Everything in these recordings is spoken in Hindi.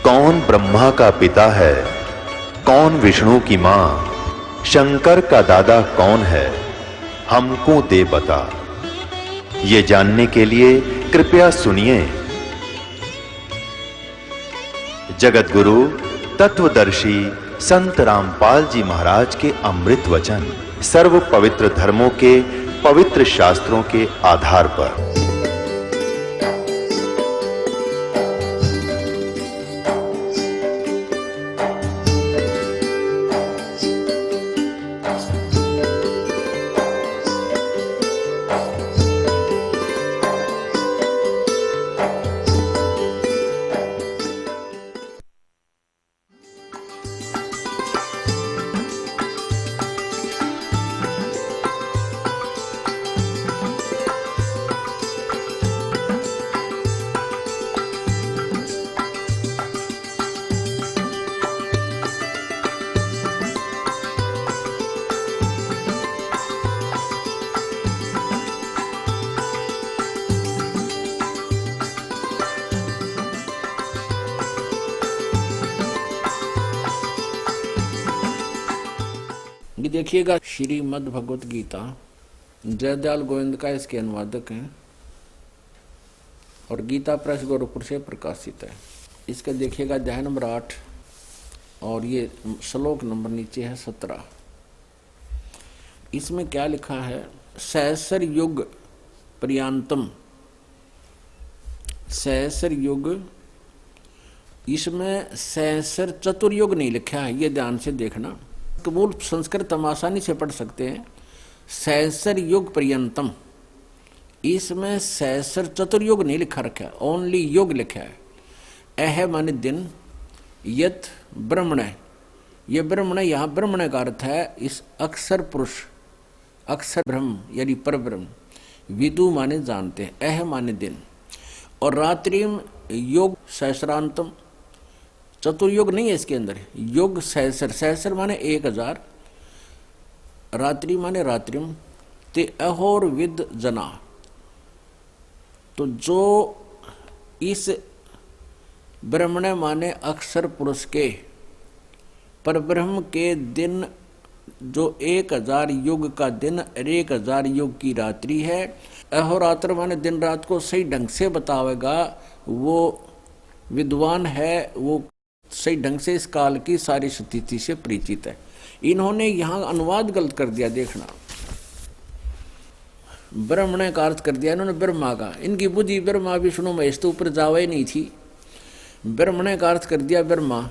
कौन ब्रह्मा का पिता है, कौन विष्णु की मां, शंकर का दादा कौन है, हमको दे बता। ये जानने के लिए कृपया सुनिए। जगत गुरु तत्वदर्शी संत रामपाल जी महाराज के अमृत वचन सर्व पवित्र धर्मों के पवित्र शास्त्रों के आधार पर। ये देखिएगा, श्रीमद् भगवत गीता जयदयाल गोविंद का इसके अनुवादक हैं और गीता प्रेस गोरखपुर से प्रकाशित है। इसका देखिएगा अध्याय नंबर 8 और ये श्लोक नंबर नीचे है 17। इसमें क्या लिखा है? सहस्र युग पर्यंतम। सहस्र युग, इसमें सहस्र चतुर्युग नहीं लिखा है, ये ध्यान से देखना। मूल संस्कृत हम आसानी से पढ़ सकते हैं। सहस्र युग पर्यंतम, इसमें सहस्र चतुर्युग नहीं लिखा रखा है, ओनली युग लिखा है। अह माने दिन, यत ब्रह्मण, ये ब्रह्मण, यहाँ ब्रह्मण का अर्थ है इस अक्षर पुरुष, अक्षर ब्रह्म यानी पर ब्रह्म। विदु माने जानते हैं, अह माने दिन, और रात्रिम योग सहस्रांतम, चतुर्युग नहीं है इसके अंदर, युग सहस्र, सहस्र माने 1000, रात्रि माने रात्रिम, ते अहोर विद जना। तो जो इस ब्रह्मण माने अक्षर पुरुष के पर ब्रह्म के दिन, जो 1000 युग का दिन और 1000 युग की रात्रि है, अहोरात्र माने दिन रात को सही ढंग से बतावेगा, वो विद्वान है, वो सही ढंग से इस काल की सारी स्थिति से परिचित है। इन्होंने यहां अनुवाद गलत कर दिया, देखना। ब्रह्मण का अर्थ कर दिया इन्होंने ब्रह्मा का। इनकी बुद्धि ब्रह्मा विष्णु महेश तो ऊपर जावे नहीं थी। ब्रह्मण का अर्थ कर दिया ब्रह्मा,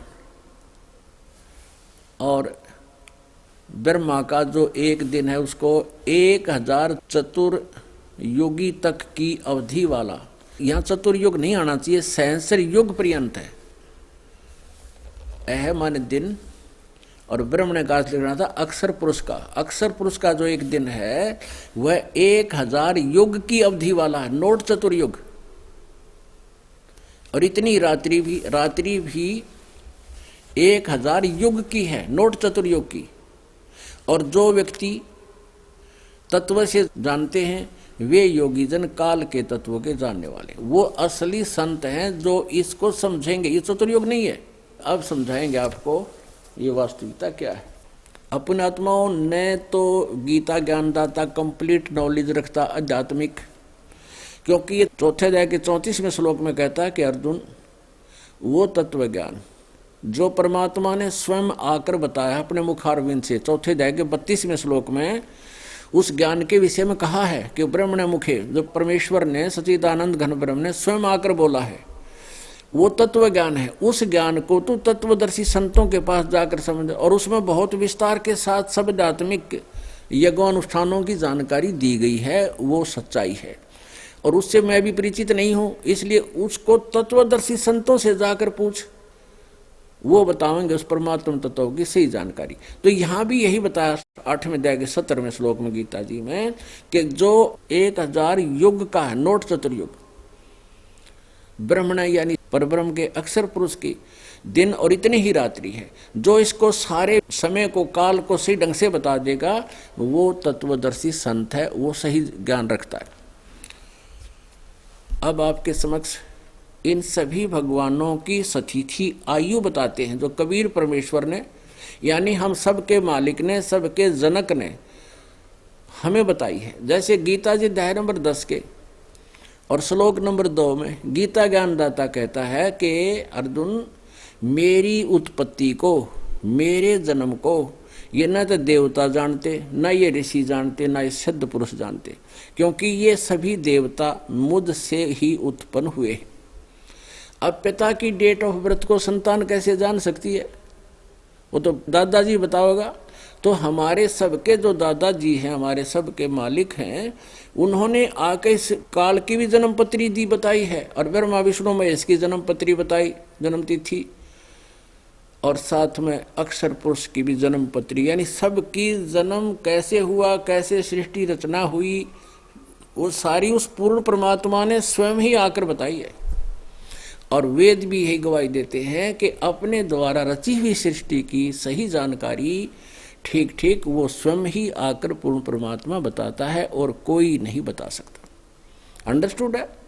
और ब्रह्मा का जो एक दिन है उसको 1000 चतुर्युगी तक की अवधि वाला। यहां चतुर्युग नहीं आना चाहिए, सहस्र युग पर्यंत है। अह माने दिन, और ब्रह्मण का अर्थ लिखना था अक्षर पुरुष का। अक्षर पुरुष का जो एक दिन है वह 1000 युग की अवधि वाला है, नोट चतुर्युग। और इतनी रात्रि भी 1000 युग की है, नोट चतुर्युग की। और जो व्यक्ति तत्व से जानते हैं वे योगी जन काल के तत्व के जानने वाले, वो असली संत हैं जो इसको समझेंगे। ये चतुर्युग नहीं है। अब समझाएंगे आपको ये वास्तविकता क्या है। अपने आत्माओं ने तो गीता ज्ञानदाता कंप्लीट नॉलेज रखता आध्यात्मिक, क्योंकि ये चौथे अध्याय के 34वें श्लोक में कहता है कि अर्जुन, वो तत्व ज्ञान जो परमात्मा ने स्वयं आकर बताया अपने मुखारविंद से, चौथे अध्याय के 32वें श्लोक में उस ज्ञान के विषय में कहा है कि ब्रह्मण मुखे, जो परमेश्वर ने सच्चिदानंद घन ब्रह्म ने स्वयं आकर बोला है, वो तत्व ज्ञान है। उस ज्ञान को तू तत्वदर्शी संतों के पास जाकर समझ, और उसमें बहुत विस्तार के साथ सब आध्यात्मिक यज्ञानुष्ठानों की जानकारी दी गई है, वो सच्चाई है। और उससे मैं भी परिचित नहीं हूं, इसलिए उसको तत्वदर्शी संतों से जाकर पूछ, वो बताएंगे उस परमात्मा तत्व की सही जानकारी। तो यहां भी यही बताया 8वें अध्याय के 17वें श्लोक में गीता जी में कि जो 1000 युग का है, नोट चतुर्युग, ब्रह्मण यानी परब्रह्म के अक्षर पुरुष की दिन और इतनी ही रात्रि है। जो इसको सारे समय को, काल को सही ढंग से बता देगा, वो तत्वदर्शी संत है, वो सही ज्ञान रखता है। अब आपके समक्ष इन सभी भगवानों की सतिथि आयु बताते हैं जो कबीर परमेश्वर ने, यानी हम सबके मालिक ने, सबके जनक ने हमें बताई है। जैसे गीता जी अध्याय नंबर 10 के और श्लोक नंबर 2 में गीता ज्ञानदाता कहता है कि अर्जुन, मेरी उत्पत्ति को, मेरे जन्म को ये न तो देवता जानते, न ये ऋषि जानते, न ये सिद्ध पुरुष जानते, क्योंकि ये सभी देवता मुझसे ही उत्पन्न हुए हैं। अब पिता की डेट ऑफ बर्थ को संतान कैसे जान सकती है? वो तो दादाजी बताओगा। तो हमारे सबके जो दादाजी हैं, हमारे सबके मालिक हैं, उन्होंने आके इस काल की भी जन्म पत्री दी बताई है, और ब्रह्मा विष्णु महेश की जन्म पत्री बताई, जन्म तिथि, और साथ में अक्षर पुरुष की भी जन्म पत्री, यानी सबकी जन्म कैसे हुआ, कैसे सृष्टि रचना हुई, वो सारी उस पूर्ण परमात्मा ने स्वयं ही आकर बताई है। और वेद भी यही गवाही देते हैं कि अपने द्वारा रची हुई सृष्टि की सही जानकारी ठीक ठीक वो स्वयं ही आकर पूर्ण परमात्मा बताता है, और कोई नहीं बता सकता। अंडरस्टूड है?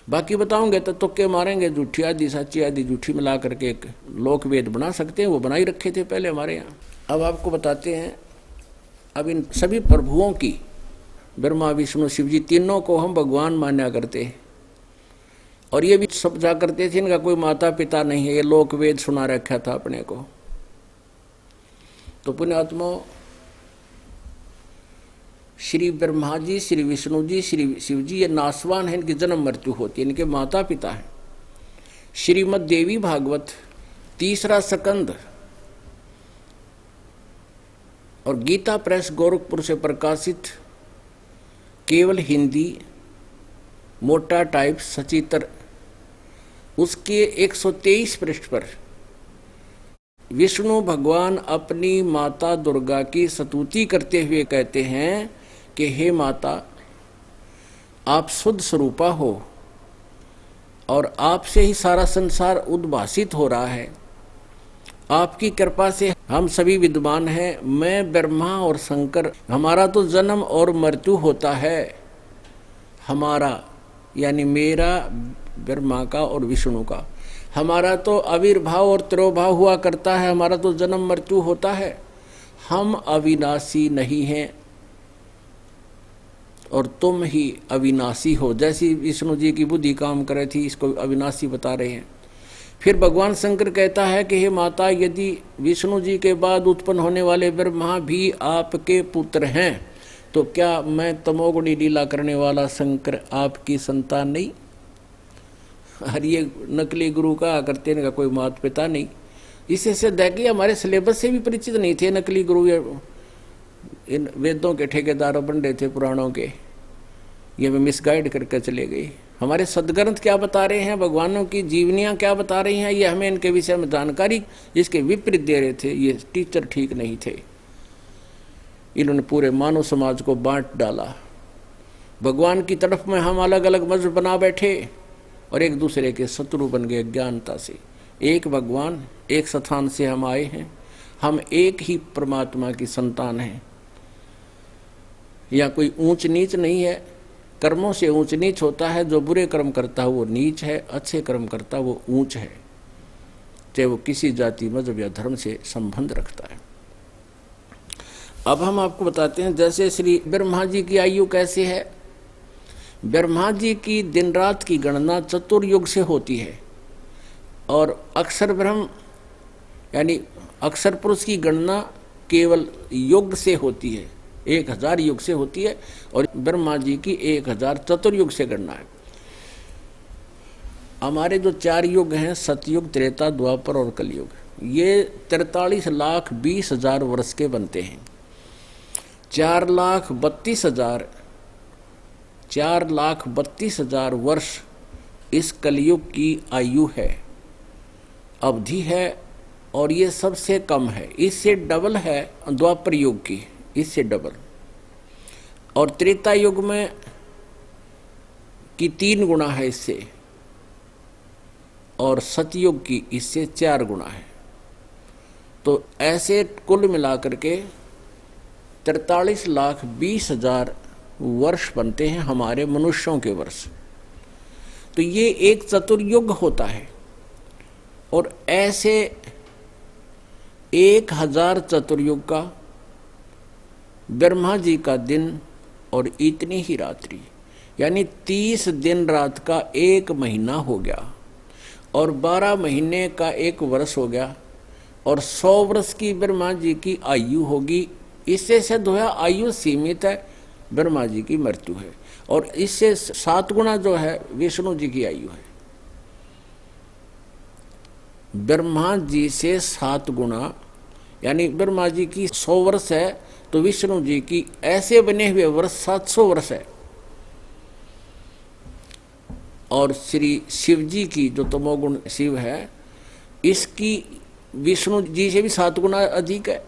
बाकी बताओगे तो तुक्के मारेंगे, झूठी आदि सच्ची आदि झूठी मिला करके एक लोक वेद बना सकते हैं, वो बना ही रखे थे पहले हमारे यहाँ। अब आपको बताते हैं, अब इन सभी प्रभुओं की, ब्रह्मा विष्णु शिव जी तीनों को हम भगवान मान्या करते हैं, और ये भी समझा करते थे इनका कोई माता पिता नहीं है, ये लोक वेद सुना रखा था अपने को। तो पुण्यात्मा, श्री ब्रह्मा जी, श्री विष्णु जी, श्री शिव जी ये नासवान है, इनकी जन्म मृत्यु होती है, इनके माता पिता हैं। श्रीमद् देवी भागवत 3रा स्कंद और गीता प्रेस गोरखपुर से प्रकाशित केवल हिंदी मोटा टाइप सचित्र, उसके 123 पृष्ठ पर विष्णु भगवान अपनी माता दुर्गा की स्तुति करते हुए कहते हैं कि हे माता, आप शुद्ध स्वरूपा हो और आपसे ही सारा संसार उद्भासित हो रहा है। आपकी कृपा से हम सभी विद्वान हैं। मैं ब्रह्मा और शंकर, हमारा तो जन्म और मृत्यु होता है। हमारा यानी मेरा, ब्रह्मा का और विष्णु का, हमारा तो आविर्भाव और तिरोभाव हुआ करता है, हमारा तो जन्म मृत्यु होता है। हम अविनाशी नहीं हैं और तुम ही अविनाशी हो। जैसी विष्णु जी की बुद्धि काम करे थी, इसको अविनाशी बता रहे हैं। फिर भगवान शंकर कहता है कि हे माता, यदि विष्णु जी के बाद उत्पन्न होने वाले ब्रह्मा भी आपके पुत्र हैं, तो क्या मैं तमोगुणी लीला करने वाला शंकर आपकी संतान नहीं? हर ये नकली गुरु का करते इनका कोई माता पिता नहीं। इससे सिद्ध है कि हमारे सिलेबस से भी परिचित नहीं थे नकली गुरु, इन वेदों के ठेकेदारों बन रहे थे पुराणों के, ये भी मिसगाइड करके चले गए। हमारे सदग्रंथ क्या बता रहे हैं, भगवानों की जीवनियाँ क्या बता रही हैं, ये हमें इनके विषय में जानकारी इसके विपरीत दे रहे थे। ये टीचर ठीक नहीं थे, इन्होंने पूरे मानव समाज को बांट डाला। भगवान की तरफ में हम अलग अलग मजहब बना बैठे और एक दूसरे के शत्रु बन गए अज्ञानता से। एक भगवान, एक स्थान से हम आए हैं, हम एक ही परमात्मा की संतान हैं। या कोई ऊंच नीच नहीं है, कर्मों से ऊंच नीच होता है। जो बुरे कर्म करता है वो नीच है, अच्छे कर्म करता है वो ऊंच है, चाहे वो किसी जाति मजहब या धर्म से संबंध रखता है। अब हम आपको बताते हैं, जैसे श्री ब्रह्मा जी की आयु कैसे है। ब्रह्मा जी की दिन रात की गणना चतुर्युग से होती है, और अक्षर ब्रह्म यानी अक्षर पुरुष की गणना केवल युग से होती है, 1000 युग से होती है, और ब्रह्मा जी की 1000 चतुर्युग से गणना है। हमारे जो 4 युग हैं, सतयुग, त्रेता, द्वापर और कलयुग, ये 43,20,000 वर्ष के बनते हैं। 4,32,000 वर्ष इस कलयुग की आयु है, अवधि है, और ये सबसे कम है। इससे डबल है द्वापर युग की, इससे डबल। और त्रेता युग में की 3 गुना है इससे, और सतयुग की इससे 4 गुना है। तो ऐसे कुल मिलाकर के 43,20,000 वर्ष बनते हैं हमारे मनुष्यों के वर्ष। तो ये एक चतुर्युग होता है। और ऐसे 1000 चतुर्युग का ब्रह्मा जी का दिन और इतनी ही रात्रि, यानी 30 दिन रात का एक महीना हो गया, और 12 महीने का एक वर्ष हो गया, और 100 वर्ष की ब्रह्मा जी की आयु होगी। इससे सिद्ध हुआ आयु सीमित है, ब्रह्मा जी की मृत्यु है। और इससे 7 गुना जो है विष्णु जी की आयु है। ब्रह्मा जी से 7 गुना, यानी ब्रह्मा जी की 100 वर्ष है तो विष्णु जी की ऐसे बने हुए वर्ष 700 वर्ष है। और श्री शिव जी की जो तमोगुण शिव है, इसकी विष्णु जी से भी 7 गुना अधिक है।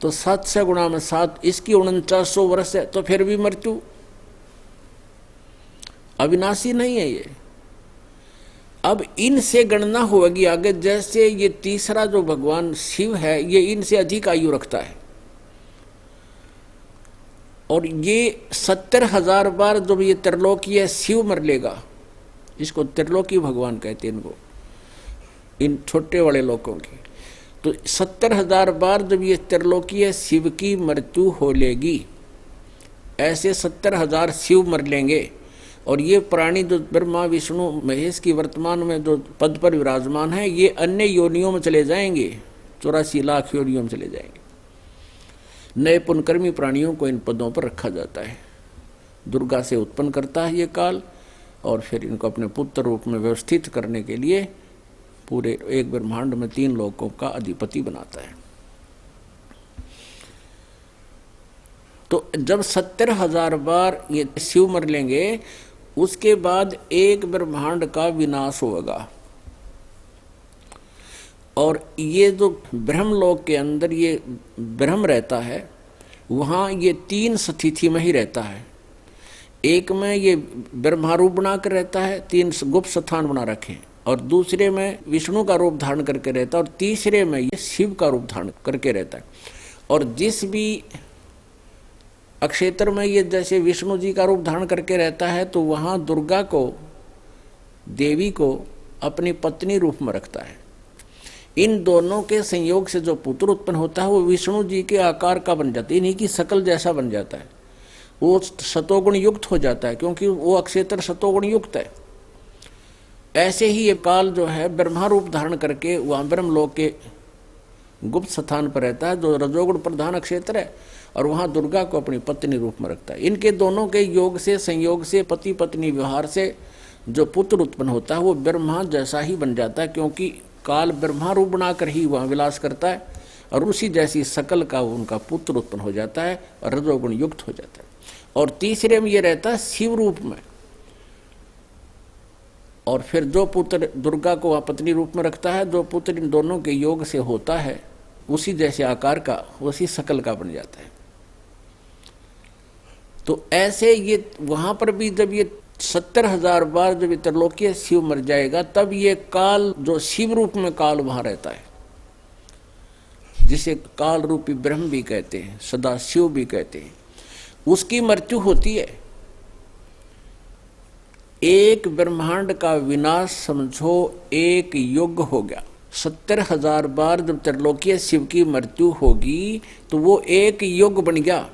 तो 700 गुना में 7, इसकी 4900 वर्ष है, तो फिर भी मृत्यु अविनाशी नहीं है ये। अब इनसे गणना होगी आगे, जैसे ये तीसरा जो भगवान शिव है ये इनसे अधिक आयु रखता है, और ये 70,000 बार जब ये त्रिलोकीय शिव मर लेगा, इसको त्रिलोकी भगवान कहते हैं इनको, इन छोटे वाले लोगों की, तो 70,000 बार जब ये त्रिलोकीय शिव की मृत्यु हो लेगी, ऐसे 70,000 शिव मर लेंगे। और ये प्राणी जो ब्रह्मा विष्णु महेश की वर्तमान में जो पद पर विराजमान है, ये अन्य योनियों में चले जाएंगे, 84 लाख योनियों में चले जाएंगे। नए पुनकर्मी प्राणियों को इन पदों पर रखा जाता है। दुर्गा से उत्पन्न करता है ये काल, और फिर इनको अपने पुत्र रूप में व्यवस्थित करने के लिए पूरे एक ब्रह्मांड में 3 लोकों का अधिपति बनाता है। तो जब 70,000 बार ये शिव मर लेंगे, उसके बाद एक ब्रह्मांड का विनाश होगा। और ये जो ब्रह्मलोक के अंदर ये ब्रह्म रहता है, वहाँ ये 3 स्थिति में ही रहता है। एक में ये ब्रह्मारूप बनाकर रहता है, 3 गुप्त स्थान बना रखे, और दूसरे में विष्णु का रूप धारण करके रहता है, और तीसरे में ये शिव का रूप धारण करके रहता है। और जिस भी अक्षेत्र में ये जैसे विष्णु जी का रूप धारण करके रहता है, तो वहाँ दुर्गा को, देवी को अपनी पत्नी रूप में रखता है। इन दोनों के संयोग से जो पुत्र उत्पन्न होता है वो विष्णु जी के आकार का बन जाता है, इन्हीं की शकल जैसा बन जाता है। वो सतोगुण युक्त हो जाता है, क्योंकि वो अक्षेत्र सतोगुण युक्त है। ऐसे ही ये काल जो है ब्रह्मा रूप धारण करके वहाँ ब्रह्मलोक के गुप्त स्थान पर रहता है, जो रजोगुण प्रधान अक्षेत्र है, और वहाँ दुर्गा को अपनी पत्नी रूप में रखता है। इनके दोनों के योग से, संयोग से, पति पत्नी व्यवहार से जो पुत्र उत्पन्न होता है वो ब्रह्मा जैसा ही बन जाता है, क्योंकि काल ब्रह्मा रूप बनाकर ही वहाँ विलास करता है, और उसी जैसी शकल का उनका पुत्र उत्पन्न हो जाता है और रजोगुण युक्त हो जाता है। और तीसरे में ये रहता है शिव रूप में, और फिर जो पुत्र दुर्गा को वहाँ पत्नी रूप में रखता है, जो पुत्र इन दोनों के योग से होता है उसी जैसे आकार का, उसी शकल का बन जाता है। तो ऐसे ये वहां पर भी जब ये 70,000 बार जब ये त्रिलोकीय शिव मर जाएगा, तब ये काल जो शिव रूप में काल वहां रहता है, जिसे काल रूपी ब्रह्म भी कहते हैं, सदा शिव भी कहते हैं, उसकी मृत्यु होती है। एक ब्रह्मांड का विनाश समझो एक युग हो गया। 70,000 बार जब त्रिलोकीय शिव की मृत्यु होगी तो वो एक युग बन गया,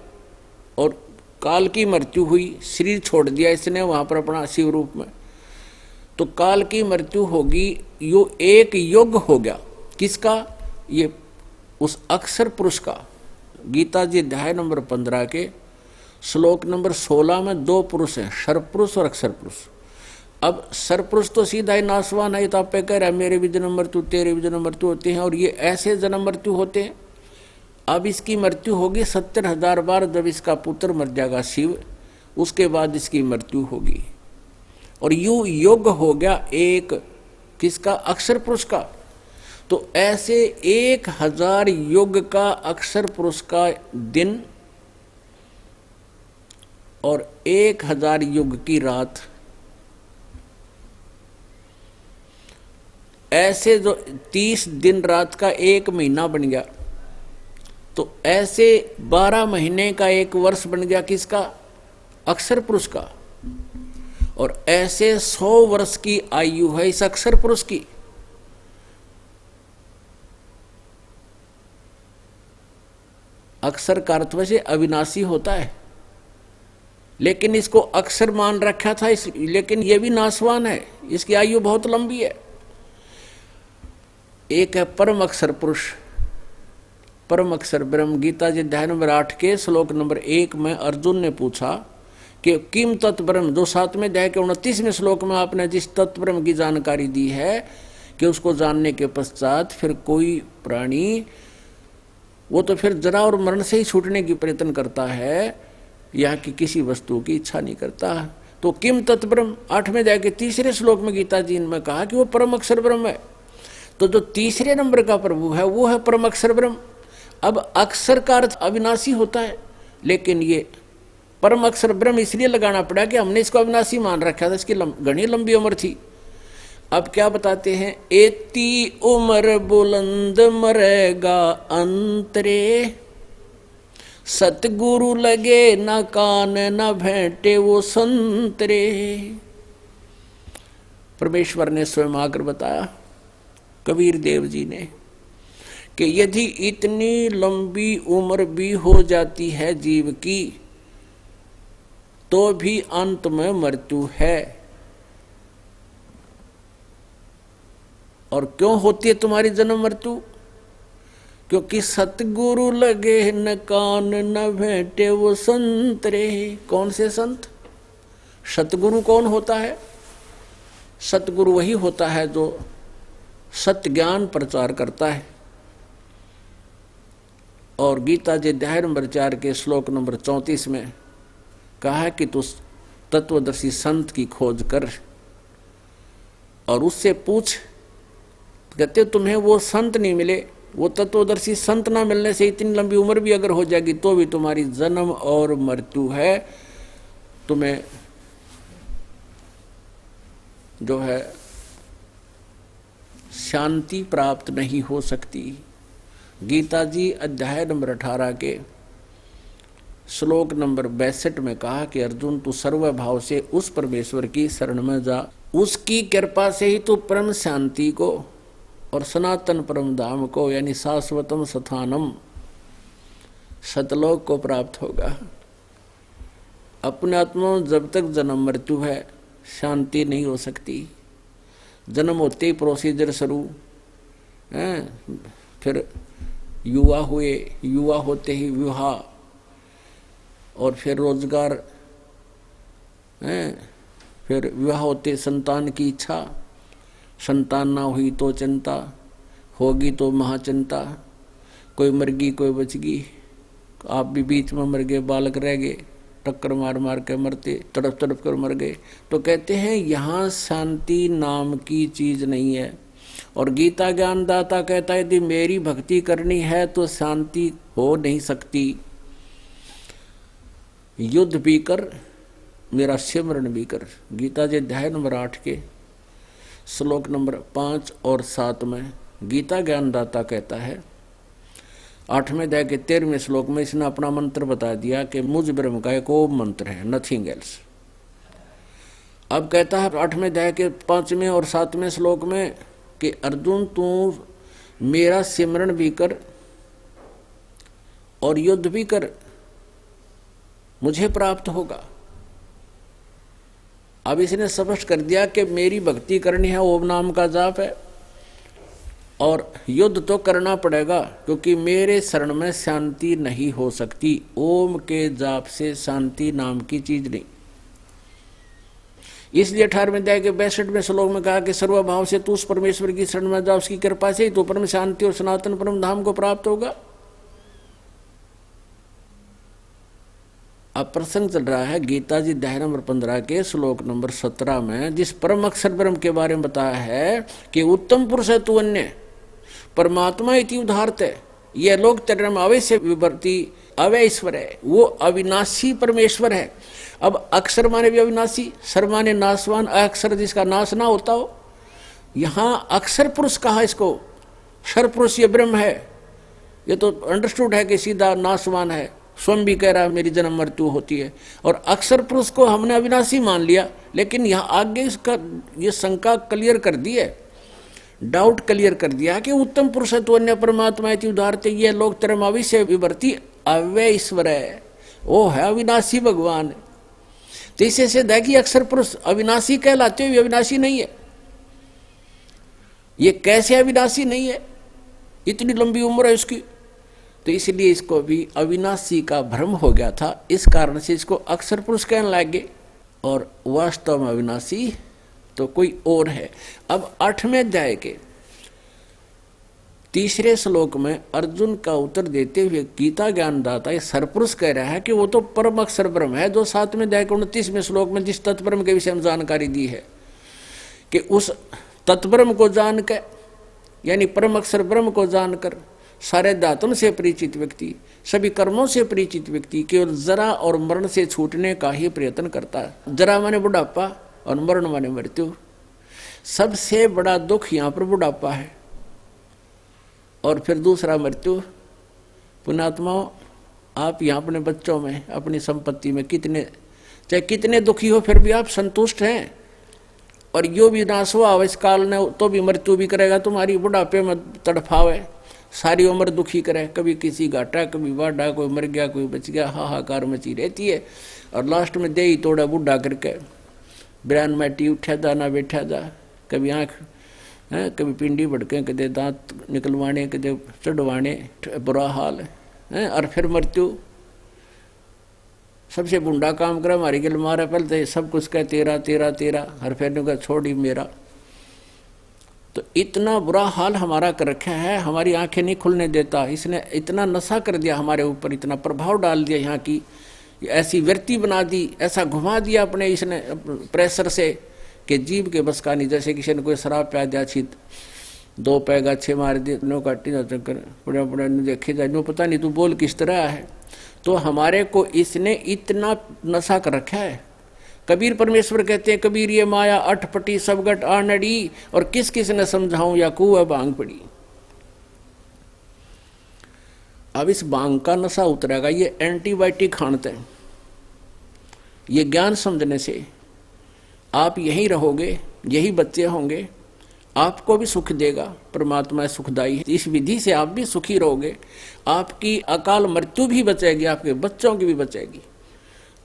और काल की मृत्यु हुई, शरीर छोड़ दिया इसने वहां पर अपना शिव रूप में, तो काल की मृत्यु होगी, यो एक युग हो गया। किसका? ये उस अक्षर पुरुष का। गीता जी अध्याय नंबर 15 के श्लोक नंबर 16 में 2 पुरुष हैं, सर्वपुरुष और अक्षर पुरुष। अब सर्वपुरुष तो सीधा ही नाशवान है, तो आप कह रहे हैं मेरे भी जन्म मृत्यु तेरे भी जन्म मृत्यु होते हैं, और ये ऐसे जन्म मृत्यु होते हैं। अब इसकी मृत्यु होगी 70,000 बार, जब इसका पुत्र मर जाएगा शिव, उसके बाद इसकी मृत्यु होगी, और यू योग हो गया एक किसका? अक्षर पुरुष का। तो ऐसे 1000 युग का अक्षर पुरुष का दिन और 1000 युग की रात, ऐसे जो 30 दिन रात का एक महीना बन गया, तो ऐसे 12 महीने का एक वर्ष बन गया किसका? अक्षर पुरुष का। और ऐसे 100 वर्ष की आयु है इस अक्षर पुरुष की। अक्षर का अर्थ वैसे अविनाशी होता है, लेकिन इसको अक्षर मान रखा था लेकिन ये भी नाशवान है, इसकी आयु बहुत लंबी है। एक है परम अक्षर पुरुष, परम अक्षर ब्रह्म। गीता जी अध्याय नंबर 8 के श्लोक नंबर 1 में अर्जुन ने पूछा कि किम तत् ब्रह्म, जो 7वें अध्याय के 29वें श्लोक में आपने जिस तत्व ब्रह्म की जानकारी दी है कि उसको जानने के पश्चात फिर कोई प्राणी वो तो फिर जरा और मरण से ही छूटने की प्रयत्न करता है, या कि किसी वस्तु की इच्छा नहीं करता। तो किम तत् ब्रह्म 8वें अध्याय के 3रे श्लोक में गीता जी ने कहा कि वो परम अक्षर ब्रह्म है। तो जो 3रे नंबर का प्रभु है वो है परम अक्षर ब्रह्म। अब अक्षर का अर्थ अविनाशी होता है, लेकिन ये परम अक्षर ब्रह्म इसलिए लगाना पड़ा कि हमने इसको अविनाशी मान रखा था, इसकी घनी लंबी उम्र थी। अब क्या बताते हैं, एती उम्र बुलंद मरेगा अंतरे, सतगुरु लगे न कान न भेंटे वो संतरे। परमेश्वर ने स्वयं आकर बताया कबीर देव जी ने कि यदि इतनी लंबी उम्र भी हो जाती है जीव की तो भी अंत में मृत्यु है। और क्यों होती है तुम्हारी जन्म मृत्यु? क्योंकि सतगुरु लगे न कान न भेंटे वो संत रे। कौन से संत? सतगुरु कौन होता है? सतगुरु वही होता है जो सत्य ज्ञान प्रचार करता है। और गीता जी अध्याय नंबर 4 के श्लोक नंबर 34 में कहा है कि तू तत्वदर्शी संत की खोज कर और उससे पूछ। कहते तुम्हें वो संत नहीं मिले, वो तत्वदर्शी संत ना मिलने से इतनी लंबी उम्र भी अगर हो जाएगी तो भी तुम्हारी जन्म और मृत्यु है, तुम्हें जो है शांति प्राप्त नहीं हो सकती। गीता जी अध्याय नंबर 18 के श्लोक नंबर 62 में कहा कि अर्जुन तू सर्वभाव से उस परमेश्वर की शरण में जा, उसकी कृपा से ही तू परम शांति को और सनातन परम धाम को यानी शाश्वतम स्थानम सतलोक को प्राप्त होगा। अपने आत्मा में जब तक जन्म मृत्यु है शांति नहीं हो सकती। जन्म होते ही प्रोसीजर शुरू, फिर युवा हुए, युवा होते ही विवाह, और फिर रोजगार, फिर विवाह होते संतान की इच्छा, संतान ना हुई तो चिंता, होगी तो महाचिंता, कोई मर गई कोई बच गई, आप भी बीच में मर गए, बालक रह गए, टक्कर मार मार के मरते, तड़प तड़प कर मर गए। तो कहते हैं यहाँ शांति नाम की चीज नहीं है। और गीता ज्ञानदाता कहता है यदि मेरी भक्ति करनी है तो शांति हो नहीं सकती। युद्ध भी कर, मेरा सिमरन भी कर। गीता जी अध्याय नंबर 8 के श्लोक नंबर 5 और 7 में गीता ज्ञानदाता कहता है, 8वें अध्याय के 13वें श्लोक में इसने अपना मंत्र बता दिया कि मुझ ब्रह्म का एक ओम मंत्र है, नथिंग एल्स। अब कहता है 8वें अध्याय के 5वें और 7वें श्लोक में कि अर्जुन तू मेरा सिमरन भी कर और युद्ध भी कर, मुझे प्राप्त होगा। अब इसने स्पष्ट कर दिया कि मेरी भक्ति करनी है, ओम नाम का जाप है, और युद्ध तो करना पड़ेगा क्योंकि मेरे शरण में शांति नहीं हो सकती। ओम के जाप से शांति नाम की चीज नहीं। इसलिए 18वें अध्याय के 62वें श्लोक में कहा कि सर्वभाव से तू उस परमेश्वर की शरण में जा, उसकी कृपा से ही तो परम शांति और सनातन परम धाम को प्राप्त होगा। अब प्रसंग चल रहा है गीता जी अध्याय नंबर 15 के श्लोक नंबर 17 में जिस परम अक्षर ब्रह्म के बारे में बताया है कि उत्तम पुरुष है तू अन्य परमात्मा इति उदाहरत है। यह लोग तेरे में अवश्य विवर्ती अवैश्वर है, वो अविनाशी परमेश्वर है। अब अक्षर माने भी अविनाशी, सर माने नाशवान, अक्षर जिसका नाश ना होता हो। यहाँ अक्षर पुरुष कहा इसको, सर पुरुष ये ब्रह्म है, ये तो अंडरस्टूड है कि सीधा नाशवान है। स्वयं भी कह रहा है मेरी जन्म मृत्यु होती है, और अक्षर पुरुष को हमने अविनाशी मान लिया, लेकिन यहाँ आगे इसका ये शंका क्लियर कर दी है, डाउट क्लियर कर दिया कि उत्तम पुरुषत्व अन्य परमात्मा उदारते ये लोग तरमावी से विवर्ती अव्यय ईश्वर है, वो है अविनाशी भगवान। तो इससे सिद्ध है कि अक्षर पुरुष अविनाशी कहलाते हुए अविनाशी नहीं है। ये कैसे अविनाशी नहीं है, इतनी लंबी उम्र है उसकी। तो इसलिए इसको भी अविनाशी का भ्रम हो गया था, इस कारण से इसको अक्षर पुरुष कहने लगे और वास्तव में अविनाशी तो कोई और है। अब 8वें अध्याय के 3रे श्लोक में अर्जुन का उत्तर देते हुए गीता ज्ञानदाता सरपुरुष कह रहा है कि वो तो परम अक्षर ब्रह्म है, जो 7वें अध्याय के 29वें श्लोक में जिस तत्ब्रह्म के विषय में जानकारी दी है कि उस तत्ब्रह्म को जानकर, यानी परम अक्षर ब्रह्म को जानकर सारे दातुन से परिचित व्यक्ति, सभी कर्मों से परिचित व्यक्ति केवल जरा और मरण से छूटने का ही प्रयत्न करता है। जरा माने बुढ़ापा और मरण माने मृत्यु। सबसे बड़ा दुख यहाँ पर बुढ़ापा है और फिर दूसरा मृत्यु। पुण्यात्माओं, आप यहाँ अपने बच्चों में, अपनी संपत्ति में चाहे कितने दुखी हो, फिर भी आप संतुष्ट हैं। और यो भी नाश हुआ इस काल ने तो भी मृत्यु भी करेगा तुम्हारी, बुढ़ापे में तड़फावे, सारी उम्र दुखी करे, कभी किसी घाटा कभी वाडा, कोई मर गया कोई बच गया, हाहाकार मची रहती है। और लास्ट में दे ही तोड़ा बुढ़ा करके बयान मैटी उठा जा ना बैठा जा, कभी आँख है, कभी पिंडी भड़के, कदे दांत निकलवाने, कदे चढ़वाने, बुरा हाल है। और फिर मृत्यु सबसे बुंडा काम करे, हमारी गिल मारे पहले सब कुछ कह तेरा तेरा तेरा, हर फिर का छोड़ ही मेरा। तो इतना बुरा हाल हमारा कर रखा है, हमारी आंखें नहीं खुलने देता। इसने इतना नशा कर दिया हमारे ऊपर, इतना प्रभाव डाल दिया, यहाँ की ऐसी वृत्ति बना दी, ऐसा घुमा दिया अपने इसने प्रेशर से कि जीव के बस का नहीं। जैसे किसी ने कोई शराब प्या दिया, छित 2 पैग अच्छे मार दिए, नो काटी ना चक्कर पुड़ा पुड़ा देखे जाए, नो पता नहीं तू बोल किस तरह है। तो हमारे को इसने इतना नशा कर रखा है। कबीर परमेश्वर कहते हैं, कबीर ये माया अठपटी सबगट आनड़ी, और किस किस ने समझाऊं या कुआ बांग पड़ी। अब इस बांग का नशा उतरेगा, ये एंटीबायोटिक खानते हैं। ये ज्ञान समझने से आप यहीं रहोगे, यही बच्चे होंगे, आपको भी सुख देगा, परमात्मा सुखदाई है। इस विधि से आप भी सुखी रहोगे, आपकी अकाल मृत्यु भी बचेगी, आपके बच्चों की भी बचेगी।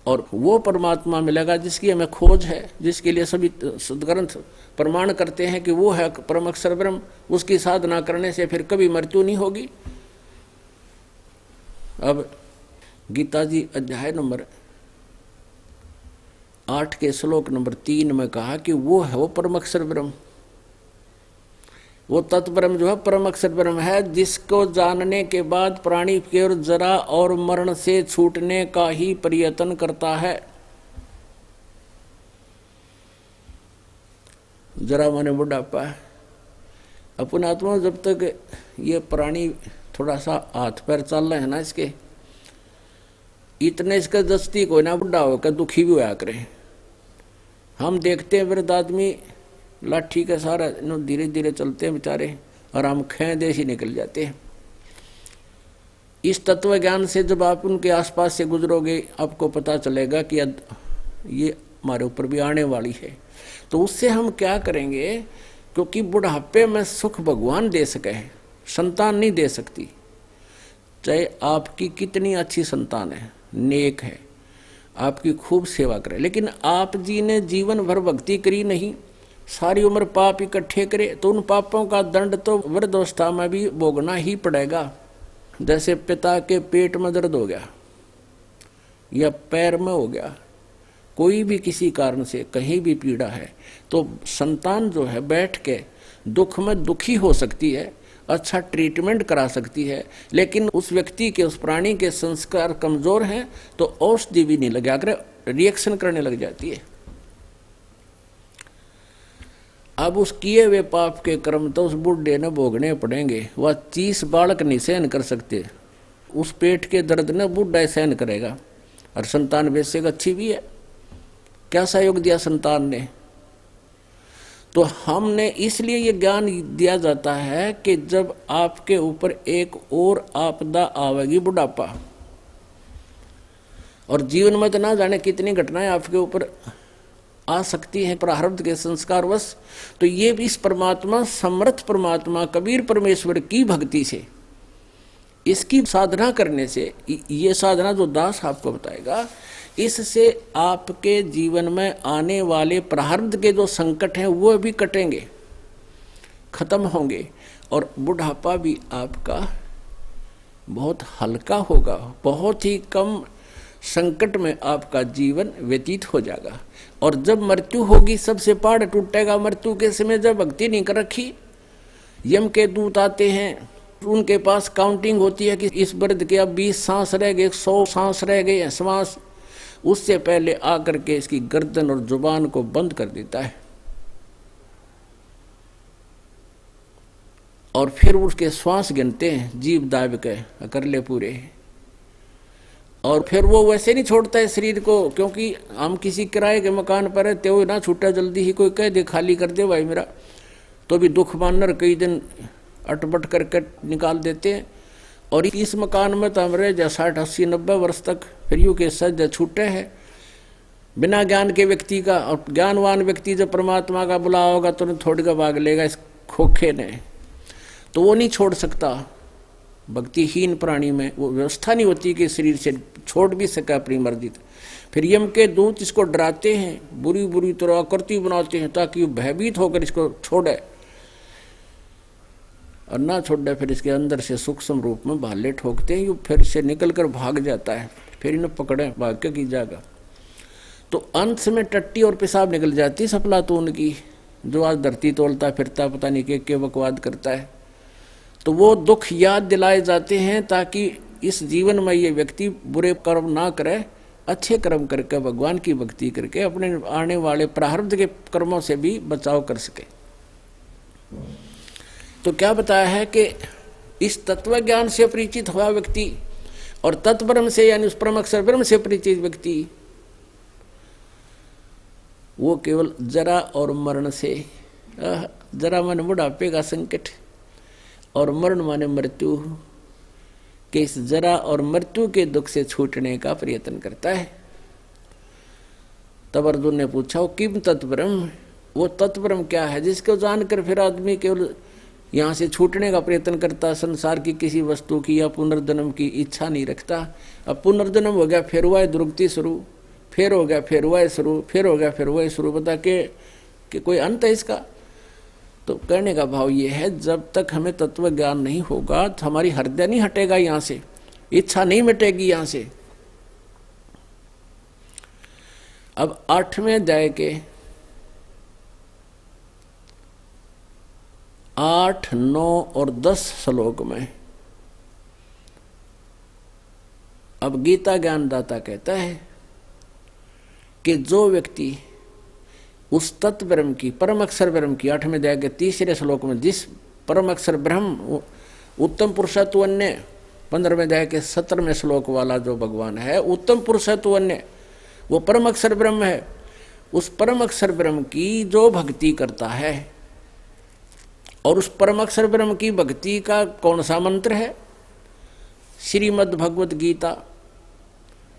और वो परमात्मा मिलेगा जिसकी हमें खोज है, जिसके लिए सभी सदग्रंथ प्रमाण करते हैं कि वो है परम अक्षर ब्रह्म। उसकी साधना करने से फिर कभी मृत्यु नहीं होगी। अब गीता जी अध्याय नंबर 8 के श्लोक नंबर 3 में कहा कि वो है वो परम अक्षर ब्रह्म, वो तत्ब्रह्म जो है परम अक्षर ब्रह्म है, जिसको जानने के बाद प्राणी केवल जरा और मरण से छूटने का ही प्रयत्न करता है। जरा माने बुढ़ापा है। अपन आत्मा जब तक ये प्राणी थोड़ा सा हाथ पैर चल रहे हैं ना, इसके इतने इसका दस्ती कोई ना बुढ़ा होकर दुखी भी होया करे। हम देखते हैं वृद्ध आदमी लाठी का सारा धीरे धीरे चलते हैं बेचारे, और हम खे देश ही निकल जाते हैं। इस तत्व ज्ञान से जब आप उनके आसपास से गुजरोगे, आपको पता चलेगा कि ये हमारे ऊपर भी आने वाली है। तो उससे हम क्या करेंगे, क्योंकि बुढ़ापे में सुख भगवान दे सके, संतान नहीं दे सकती। चाहे आपकी कितनी अच्छी संतान है, नेक है, आपकी खूब सेवा करे, लेकिन आप जी ने जीवन भर भक्ति करी नहीं, सारी उम्र पाप इकट्ठे करे, तो उन पापों का दंड तो वृद्धावस्था में भी भोगना ही पड़ेगा। जैसे पिता के पेट में दर्द हो गया या पैर में हो गया, कोई भी किसी कारण से कहीं भी पीड़ा है, तो संतान जो है बैठ के दुख में दुखी हो सकती है, अच्छा ट्रीटमेंट करा सकती है, लेकिन उस व्यक्ति के, उस प्राणी के संस्कार कमजोर हैं तो औषधि भी नहीं लगा कर रिएक्शन करने लग जाती है। अब उस किए हुए पाप के कर्म तो उस बुढ़े ने भोगने पड़ेंगे। वह 30 बालक नहीं सहन कर सकते, उस पेट के दर्द ने बुढ़ा सहन करेगा। और संतान वैसे अच्छी भी है, क्या सहयोग दिया संतान ने। तो हमने इसलिए ये ज्ञान दिया जाता है कि जब आपके ऊपर एक और आपदा आवेगी, बुढ़ापा, और जीवन में तो ना जाने कितनी घटनाएं आपके ऊपर आ सकती है प्रारब्ध के संस्कारवश, तो ये भी इस परमात्मा, समर्थ परमात्मा कबीर परमेश्वर की भक्ति से, इसकी साधना करने से, ये साधना जो दास आपको बताएगा, इससे आपके जीवन में आने वाले प्रारब्ध के जो संकट हैं वो भी कटेंगे, खत्म होंगे, और बुढ़ापा भी आपका बहुत हल्का होगा, बहुत ही कम संकट में आपका जीवन व्यतीत हो जाएगा। और जब मृत्यु होगी, सबसे पहाड़ टूटेगा। मृत्यु के समय जब भक्ति नहीं कर रखी, यम के दूत आते हैं, उनके पास काउंटिंग होती है कि इस वृद्ध के अब 20 सांस रह गए, 100 सांस रह गए हैं श्वास, उससे पहले आकर के इसकी गर्दन और जुबान को बंद कर देता है, और फिर उसके श्वास गिनते हैं, जीभ दाब के कर ले पूरे, और फिर वो वैसे नहीं छोड़ता है शरीर को, क्योंकि हम किसी किराए के मकान पर रहते हुए ना छूटा जल्दी ही कोई कह दे खाली कर दे भाई मेरा, तो भी दुख मानकर कई दिन अटपट करके निकाल देते हैं। और इस मकान में तो हम रहे जा 60, 80, 90 वर्ष तक, फिर यूँ के सज छूटे हैं बिना ज्ञान के व्यक्ति का। और ज्ञानवान व्यक्ति जब परमात्मा का बुला होगा तो थोड़ी का भाग लेगा इस खोखे ने, तो वो नहीं छोड़ सकता। भक्तिहीन प्राणी में वो व्यवस्था नहीं होती कि शरीर से छोड़ भी सके अपनी मर्जी। फिर यम के दूत इसको डराते हैं, बुरी बुरी तरह आकृति बनाते हैं ताकि वो भयभीत होकर इसको छोड़े, और ना छोड़े फिर इसके अंदर से सूक्ष्म रूप में भाले ठोकते हैं, ये फिर से निकल कर भाग जाता है, फिर इन्हें पकड़े भाग के की जाएगा। तो अंत में टट्टी और पेशाब निकल जाती सफला तो उनकी, जो आज धरती तोलता फिरता पता नहीं के बकवाद करता है। तो वो दुख याद दिलाए जाते हैं ताकि इस जीवन में ये व्यक्ति बुरे कर्म ना करे, अच्छे कर्म करके भगवान की भक्ति करके अपने आने वाले प्रारब्ध के कर्मों से भी बचाव कर सके। तो क्या बताया है कि इस तत्व ज्ञान से परिचित हुआ व्यक्ति और तत्ब्रह्म से यानी उस परम अक्षर ब्रह्म से परिचित व्यक्ति, वो केवल जरा और मरण से, जरा माने बुढ़ापे का संकट और मरण माने मृत्यु के, इस जरा और मृत्यु के दुख से छूटने का प्रयत्न करता है। तब अर्जुन ने पूछा वो किम तत्ब्रह्म, वो तत्ब्रह्म क्या है जिसको जानकर फिर आदमी केवल यहाँ से छूटने का प्रयत्न करता, संसार की किसी वस्तु की या पुनर्जन्म की इच्छा नहीं रखता। अब पुनर्जन्म हो गया फिर हुआ है दुर्गति शुरू, फिर हो गया फिर हुआ है शुरू, फिर हो गया फिर हुआ है शुरू, बता कि कोई अंत है इसका। तो कहने का भाव ये है, जब तक हमें तत्व ज्ञान नहीं होगा तो हमारी हृदय नहीं हटेगा यहाँ से, इच्छा नहीं मिटेगी यहाँ से। अब 8वें अध्याय के 8, 9 और 10 श्लोक में अब गीता ज्ञानदाता कहता है कि जो व्यक्ति उस तत्व ब्रह्म की, परम अक्षर ब्रह्म की 8वें अध्याय के 3रे श्लोक में जिस परम अक्षर ब्रह्म उत्तम पुरुषत्व अन्य, 15वें अध्याय के 17वें श्लोक वाला जो भगवान है उत्तम पुरुषत्व अन्य, वो परम अक्षर ब्रह्म है। उस परम अक्षर ब्रह्म की जो भक्ति करता है, और उस परम अक्षर ब्रह्म की भक्ति का कौन सा मंत्र है? श्रीमद् भगवत गीता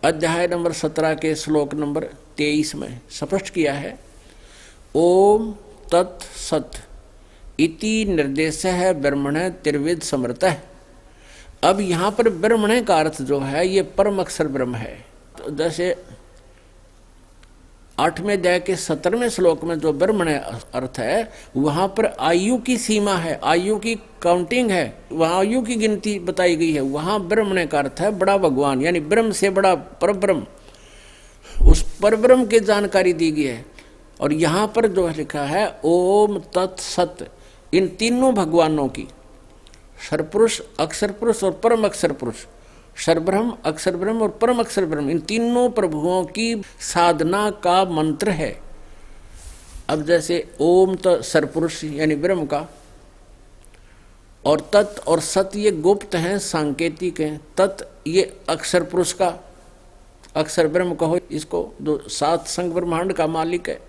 अध्याय नंबर 17 के श्लोक नंबर 23 में स्पष्ट किया है, ओम तत् सत इति निर्देश है ब्रह्मण त्रिविध समृतः। अब यहाँ पर ब्रह्मण का अर्थ जो है ये परम अक्षर ब्रह्म है। तो जैसे 8वें अध्याय के 17वें श्लोक में जो ब्रह्मण अर्थ है, वहां पर आयु की सीमा है, आयु की काउंटिंग है, वहां आयु की गिनती बताई गई है। वहां ब्रह्मण का अर्थ है बड़ा भगवान, यानी ब्रह्म से बड़ा परब्रह्म, उस परब्रह्म की जानकारी दी गई है। और यहाँ पर जो लिखा है ओम तत् सत, इन तीनों भगवानों की, सरपुरुष, अक्षर पुरुष और परम अक्षर पुरुष, सरब्रह्म, अक्षर ब्रह्म और परम अक्षर ब्रह्म, इन तीनों प्रभुओं की साधना का मंत्र है। अब जैसे ओम तो सरपुरुष यानी ब्रह्म का, और तत् और सत ये गुप्त हैं, सांकेतिक हैं। तत् ये अक्षर पुरुष का, अक्षर ब्रह्म कहो इसको, जो 7 संग ब्रह्मांड का मालिक है।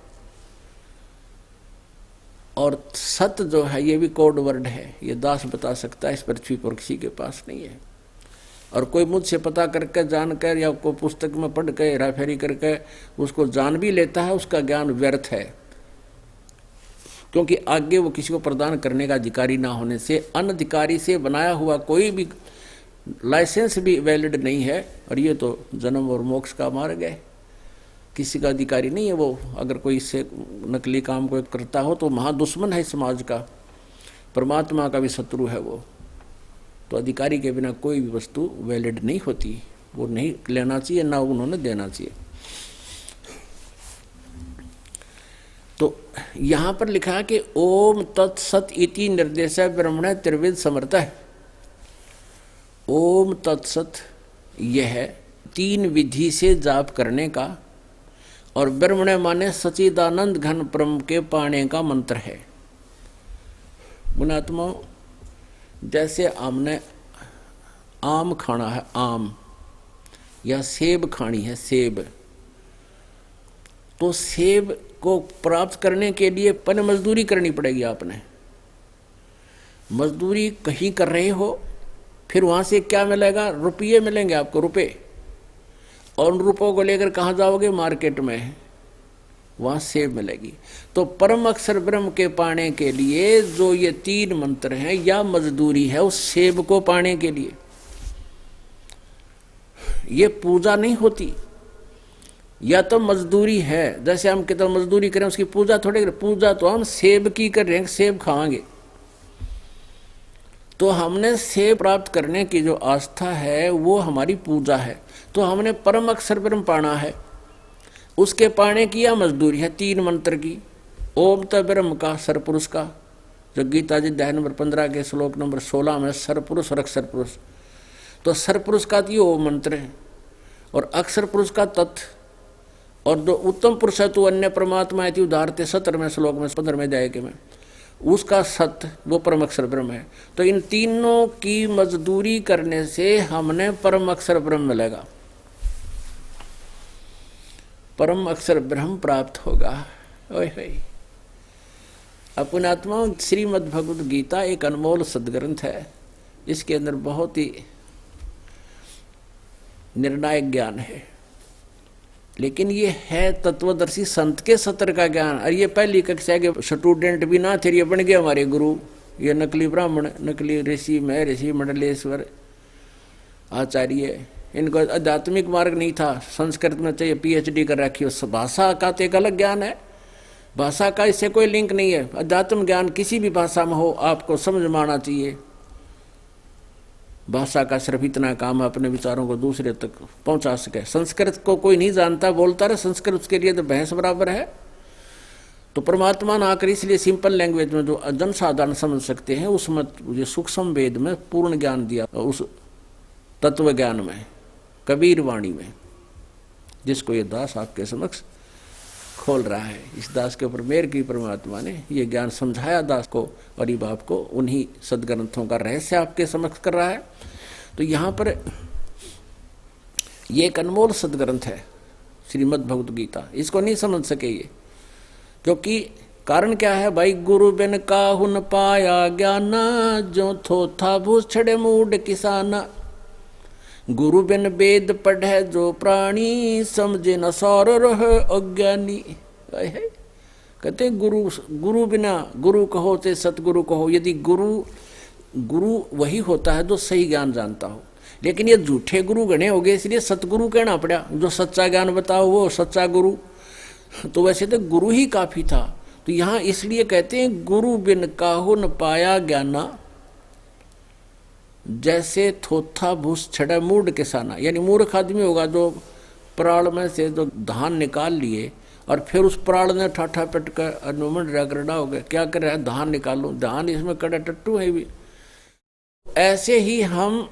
और सत जो है ये भी कोड वर्ड है, ये दास बता सकता है, इस पृथ्वी पर किसी के पास नहीं है। और कोई मुझसे पता करके जानकर या कोई पुस्तक में पढ़ के हेरा फेरी करके उसको जान भी लेता है, उसका ज्ञान व्यर्थ है, क्योंकि आगे वो किसी को प्रदान करने का अधिकारी ना होने से अनधिकारी से बनाया हुआ कोई भी लाइसेंस भी वैलिड नहीं है। और ये तो जन्म और मोक्ष का मार्ग है, किसी का अधिकारी नहीं है वो। अगर कोई इससे नकली काम को करता हो तो महादुश्मन है समाज का, परमात्मा का भी शत्रु है वो। तो अधिकारी के बिना कोई भी वस्तु वैलिड नहीं होती, वो नहीं लेना चाहिए ना उन्होंने देना चाहिए। तो यहां पर लिखा है कि ओम तत्सत इति निर्देश ब्रह्मण त्रिविध समर्थ है। ओम तत्सत यह 3 विधि से जाप करने का, और ब्रह्मण माने सच्चिदानंद घन ब्रह्म के पाने का मंत्र है। गुणात्मा, जैसे हमने आम खाना है, आम, या सेब खानी है, सेब, तो सेब को प्राप्त करने के लिए पहले मजदूरी करनी पड़ेगी। आपने मजदूरी कहीं कर रहे हो, फिर वहां से क्या मिलेगा? रुपये मिलेंगे आपको, रुपए। और उन रुपयों को लेकर कहाँ जाओगे? मार्केट में, वहां सेब मिलेगी। तो परम अक्षर ब्रह्म के पाने के लिए जो ये 3 मंत्र हैं या मजदूरी है उस सेब को पाने के लिए, ये पूजा नहीं होती, या तो मजदूरी है। जैसे हम कितना मजदूरी करें उसकी पूजा थोड़ी करें, पूजा तो हम सेब की कर रहे हैं, सेब खाएंगे। तो हमने सेब प्राप्त करने की जो आस्था है वो हमारी पूजा है। तो हमने परम अक्षर ब्रह्म पाना है, उसके पाने की या मजदूरी है 3 मंत्र की। ओम त ब्रह्म का, सरपुरुष का, जो गीता जी अध्याय नंबर 15 के श्लोक नंबर 16 में सरपुरुष और अक्षर पुरुष। तो सरपुरुष का तो ओम मंत्र है, और अक्षर पुरुष का तत्, और जो उत्तम पुरुष है तो अन्य परमात्मा है, उदाहरते 17वें श्लोक में 15वें अध्याय के में, उसका सत्य वो परम अक्षर ब्रह्म है। तो इन तीनों की मजदूरी करने से हमने परम अक्षर ब्रह्म मिलेगा, परम अक्षर ब्रह्म प्राप्त होगा। ओए अपनात्मा, श्रीमद् भगवद गीता एक अनमोल सदग्रंथ है। इसके अंदर बहुत ही निर्णायक ज्ञान है, लेकिन ये है तत्वदर्शी संत के सत्र का ज्ञान। और ये पहली कक्षा के स्टूडेंट भी ना थे, ये बन गए हमारे गुरु। ये नकली ब्राह्मण, नकली ऋषि में ऋषि मंडलेश्वर आचार्य, इनको आध्यात्मिक मार्ग नहीं था। संस्कृत में चाहिए PhD कर रखी हो, भाषा का तो एक अलग ज्ञान है, भाषा का इससे कोई लिंक नहीं है। अध्यात्म ज्ञान किसी भी भाषा में हो आपको समझ में आना चाहिए। भाषा का सिर्फ इतना काम है अपने विचारों को दूसरे तक पहुंचा सके। संस्कृत को कोई नहीं जानता, बोलता रहे संस्कृत, उसके लिए तो बहस बराबर है। तो परमात्मा ना आकर इसलिए सिंपल लैंग्वेज में जो जनसाधारण समझ सकते हैं उसमें ये सूक्ष्म वेद में पूर्ण ज्ञान दिया, उस तत्व ज्ञान में, कबीर वाणी में, जिसको ये दास आपके समक्ष खोल रहा है। इस दास के ऊपर मेहर की परमात्मा ने ये ज्ञान समझाया दास को, गरीब आपको उन्हीं सदग्रंथों का रहस्य आपके समक्ष कर रहा है। तो यहाँ पर ये एक अनमोल सदग्रंथ है श्रीमद् भगवद गीता। इसको नहीं समझ सके ये, क्योंकि कारण क्या है भाई? गुरु बिन काहू न पाया ज्ञाना, जो थोथा भूस छड़े मूड किसाना। गुरु बिन वेद पढ़े जो प्राणी, समझे न सौर रह अज्ञानी। कहते गुरु बिना, गुरु कहो ते सतगुरु कहो। यदि गुरु वही होता है जो सही ज्ञान जानता हो, लेकिन ये झूठे गुरु गणे हो गए, इसलिए सतगुरु कहना पड़ा। जो सच्चा ज्ञान बताओ वो सच्चा गुरु। तो वैसे तो गुरु ही काफी था। तो यहाँ इसलिए कहते हैं गुरु बिन काहू न पाया ज्ञाना, जैसे थोथा भूस छड़ा मूड किसाना। यानी मूर्ख आदमी होगा जो प्राण में से जो धान निकाल लिए और फिर उस प्राण ने ठाठा पट कर अनुमंड रगड़ा हो गया, क्या कर रहा है? धान निकालो, धान इसमें कड़ा टट्टू है भी। ऐसे ही हम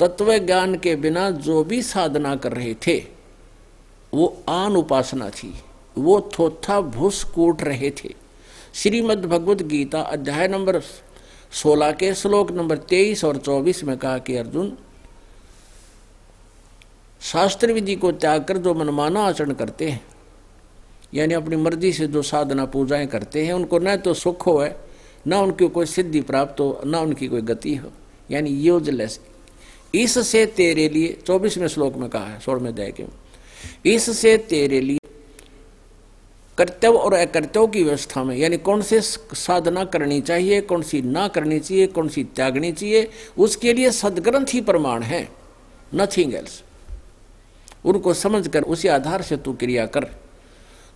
तत्व ज्ञान के बिना जो भी साधना कर रहे थे वो आन उपासना थी, वो थोथा भूस कूट रहे थे। श्रीमद् भगवद गीता अध्याय नंबर 16 के श्लोक नंबर 23 और 24 में कहा कि अर्जुन, शास्त्र विधि को त्याग कर जो मनमाना आचरण करते हैं, यानी अपनी मर्जी से जो साधना पूजाएं करते हैं, उनको न तो सुख हो है, न उनकी कोई सिद्धि प्राप्त हो, न उनकी कोई गति हो, यानी यूजलेस, इससे तेरे लिए, 24वें श्लोक में कहा है 16वें अध्याय के, इससे तेरे लिए कर्तव्य और अकर्तव्य की व्यवस्था में, यानी कौन से साधना करनी चाहिए, कौन सी ना करनी चाहिए, कौन सी त्यागनी चाहिए, उसके लिए सदग्रंथ ही प्रमाण है, नथिंग एल्स। उनको समझकर उसी आधार से तू क्रिया कर।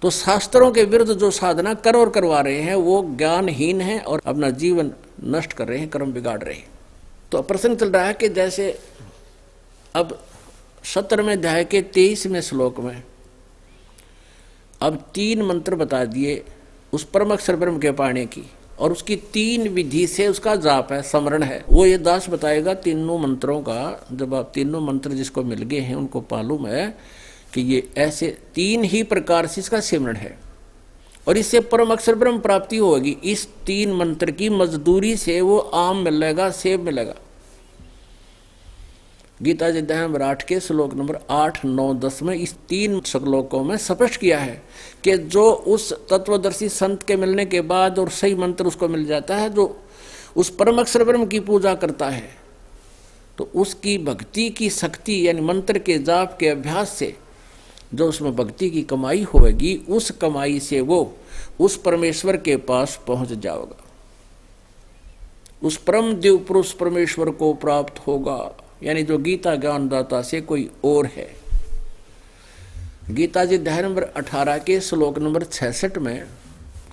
तो शास्त्रों के विरुद्ध जो साधना कर और करवा रहे हैं वो ज्ञानहीन है और अपना जीवन नष्ट कर रहे हैं, कर्म बिगाड़ रहे हैं। तो प्रश्न चल रहा है कि जैसे अब 17वें अध्याय के 23वें श्लोक में अब 3 मंत्र बता दिए उस परम अक्षर ब्रह्म के पाने की, और उसकी 3 विधि से उसका जाप है, स्मरण है। वो ये दास बताएगा तीनों मंत्रों का। जब आप तीनों मंत्र जिसको मिल गए हैं उनको मालूम है कि ये ऐसे 3 ही प्रकार से इसका सिमरण है और इससे परम अक्षर ब्रह्म प्राप्ति होगी। इस 3 मंत्र की मजदूरी से वो आम मिलेगा, सेब मिलेगा। गीता जी अध्याय नंबर 8 के श्लोक नंबर 8, 9, 10 में इस 3 श्लोकों में स्पष्ट किया है कि जो उस तत्वदर्शी संत के मिलने के बाद और सही मंत्र उसको मिल जाता है, जो उस परम अक्षर ब्रह्म की पूजा करता है, तो उसकी भक्ति की शक्ति यानी मंत्र के जाप के अभ्यास से जो उसमें भक्ति की कमाई होगी, उस कमाई से वो उस परमेश्वर के पास पहुंच जाएगा, उस परम देव पुरुष परमेश्वर को प्राप्त होगा। यानी जो गीता ज्ञानदाता से कोई और है। गीता जी अध्याय नंबर 18 के श्लोक नंबर 66 में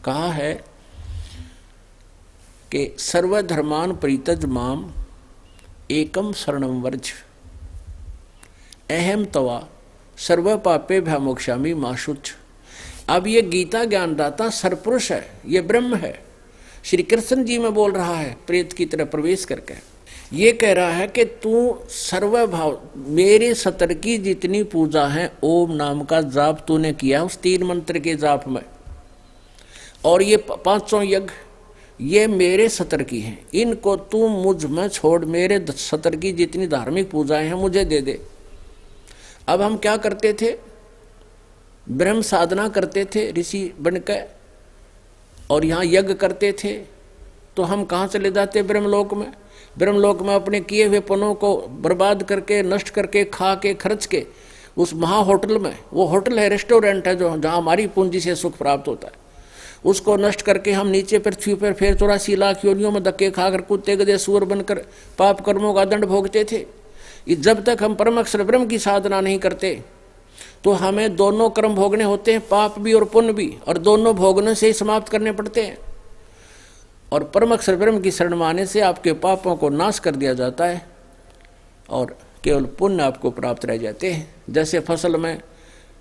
कहा है कि सर्वधर्मान परित्यज माम एकम शरणम वर्ज अहम तवा सर्व पापे भ्यामोक्षामि मा शुच। अब ये गीता ज्ञानदाता सरपुरुष है, ये ब्रह्म है। श्री कृष्ण जी में बोल रहा है प्रेत की तरह प्रवेश करके। ये कह रहा है कि तू सर्वभाव मेरे सतर की जितनी पूजा है, ओम नाम का जाप तूने किया उस 3 मंत्र के जाप में, और ये 500 यज्ञ ये मेरे सतर की हैं, इनको तू मुझ में छोड़ मेरे सतर की जितनी धार्मिक पूजाएं हैं मुझे दे दे। अब हम क्या करते थे, ब्रह्म साधना करते थे ऋषि बनकर, और यहाँ यज्ञ करते थे, तो हम कहाँ चले जाते ब्रह्मलोक में। ब्रह्मलोक में अपने किए हुए पनों को बर्बाद करके, नष्ट करके, खा के, खर्च के उस महा होटल में, वो होटल है, रेस्टोरेंट है, जो जहाँ हमारी पूंजी से सुख प्राप्त होता है, उसको नष्ट करके हम नीचे पृथ्वी पर फिर 84 लाख योनियों में धक्के खाकर कुत्ते गधे सूअर बनकर पाप कर्मों का दंड भोगते थे। जब तक हम परम अक्षर ब्रह्म की साधना नहीं करते तो हमें दोनों कर्म भोगने होते हैं, पाप भी और पुण्य भी, और दोनों भोगने से ही समाप्त करने पड़ते हैं। और परम अक्षर ब्रह्म की शरण में आने से आपके पापों को नाश कर दिया जाता है और केवल पुण्य आपको प्राप्त रह जाते हैं। जैसे फसल में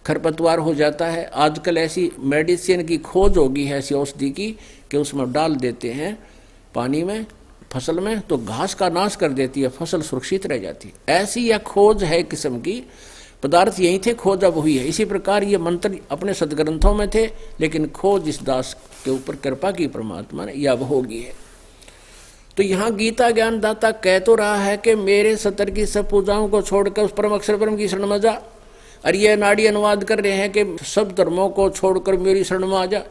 खरपतवार हो जाता है, आजकल ऐसी मेडिसिन की खोज होगी है, ऐसी औषधि की, कि उसमें डाल देते हैं पानी में फसल में, तो घास का नाश कर देती है, फसल सुरक्षित रह जाती है। ऐसी यह खोज है किस्म की, पदार्थ यही थे, खोज अब हुई है। इसी प्रकार ये मंत्र अपने सदग्रंथों में थे, लेकिन खोज इस दास के ऊपर कृपा की परमात्मा ने यह अब होगी है। तो यहाँ गीता ज्ञानदाता कह तो रहा है कि मेरे सतर की सब पूजाओं को छोड़कर उस परम अक्षर ब्रह्म की शरण में जा, और ये नाड़ी अनुवाद कर रहे हैं कि सब धर्मों को छोड़कर मेरी शरण में आ जा।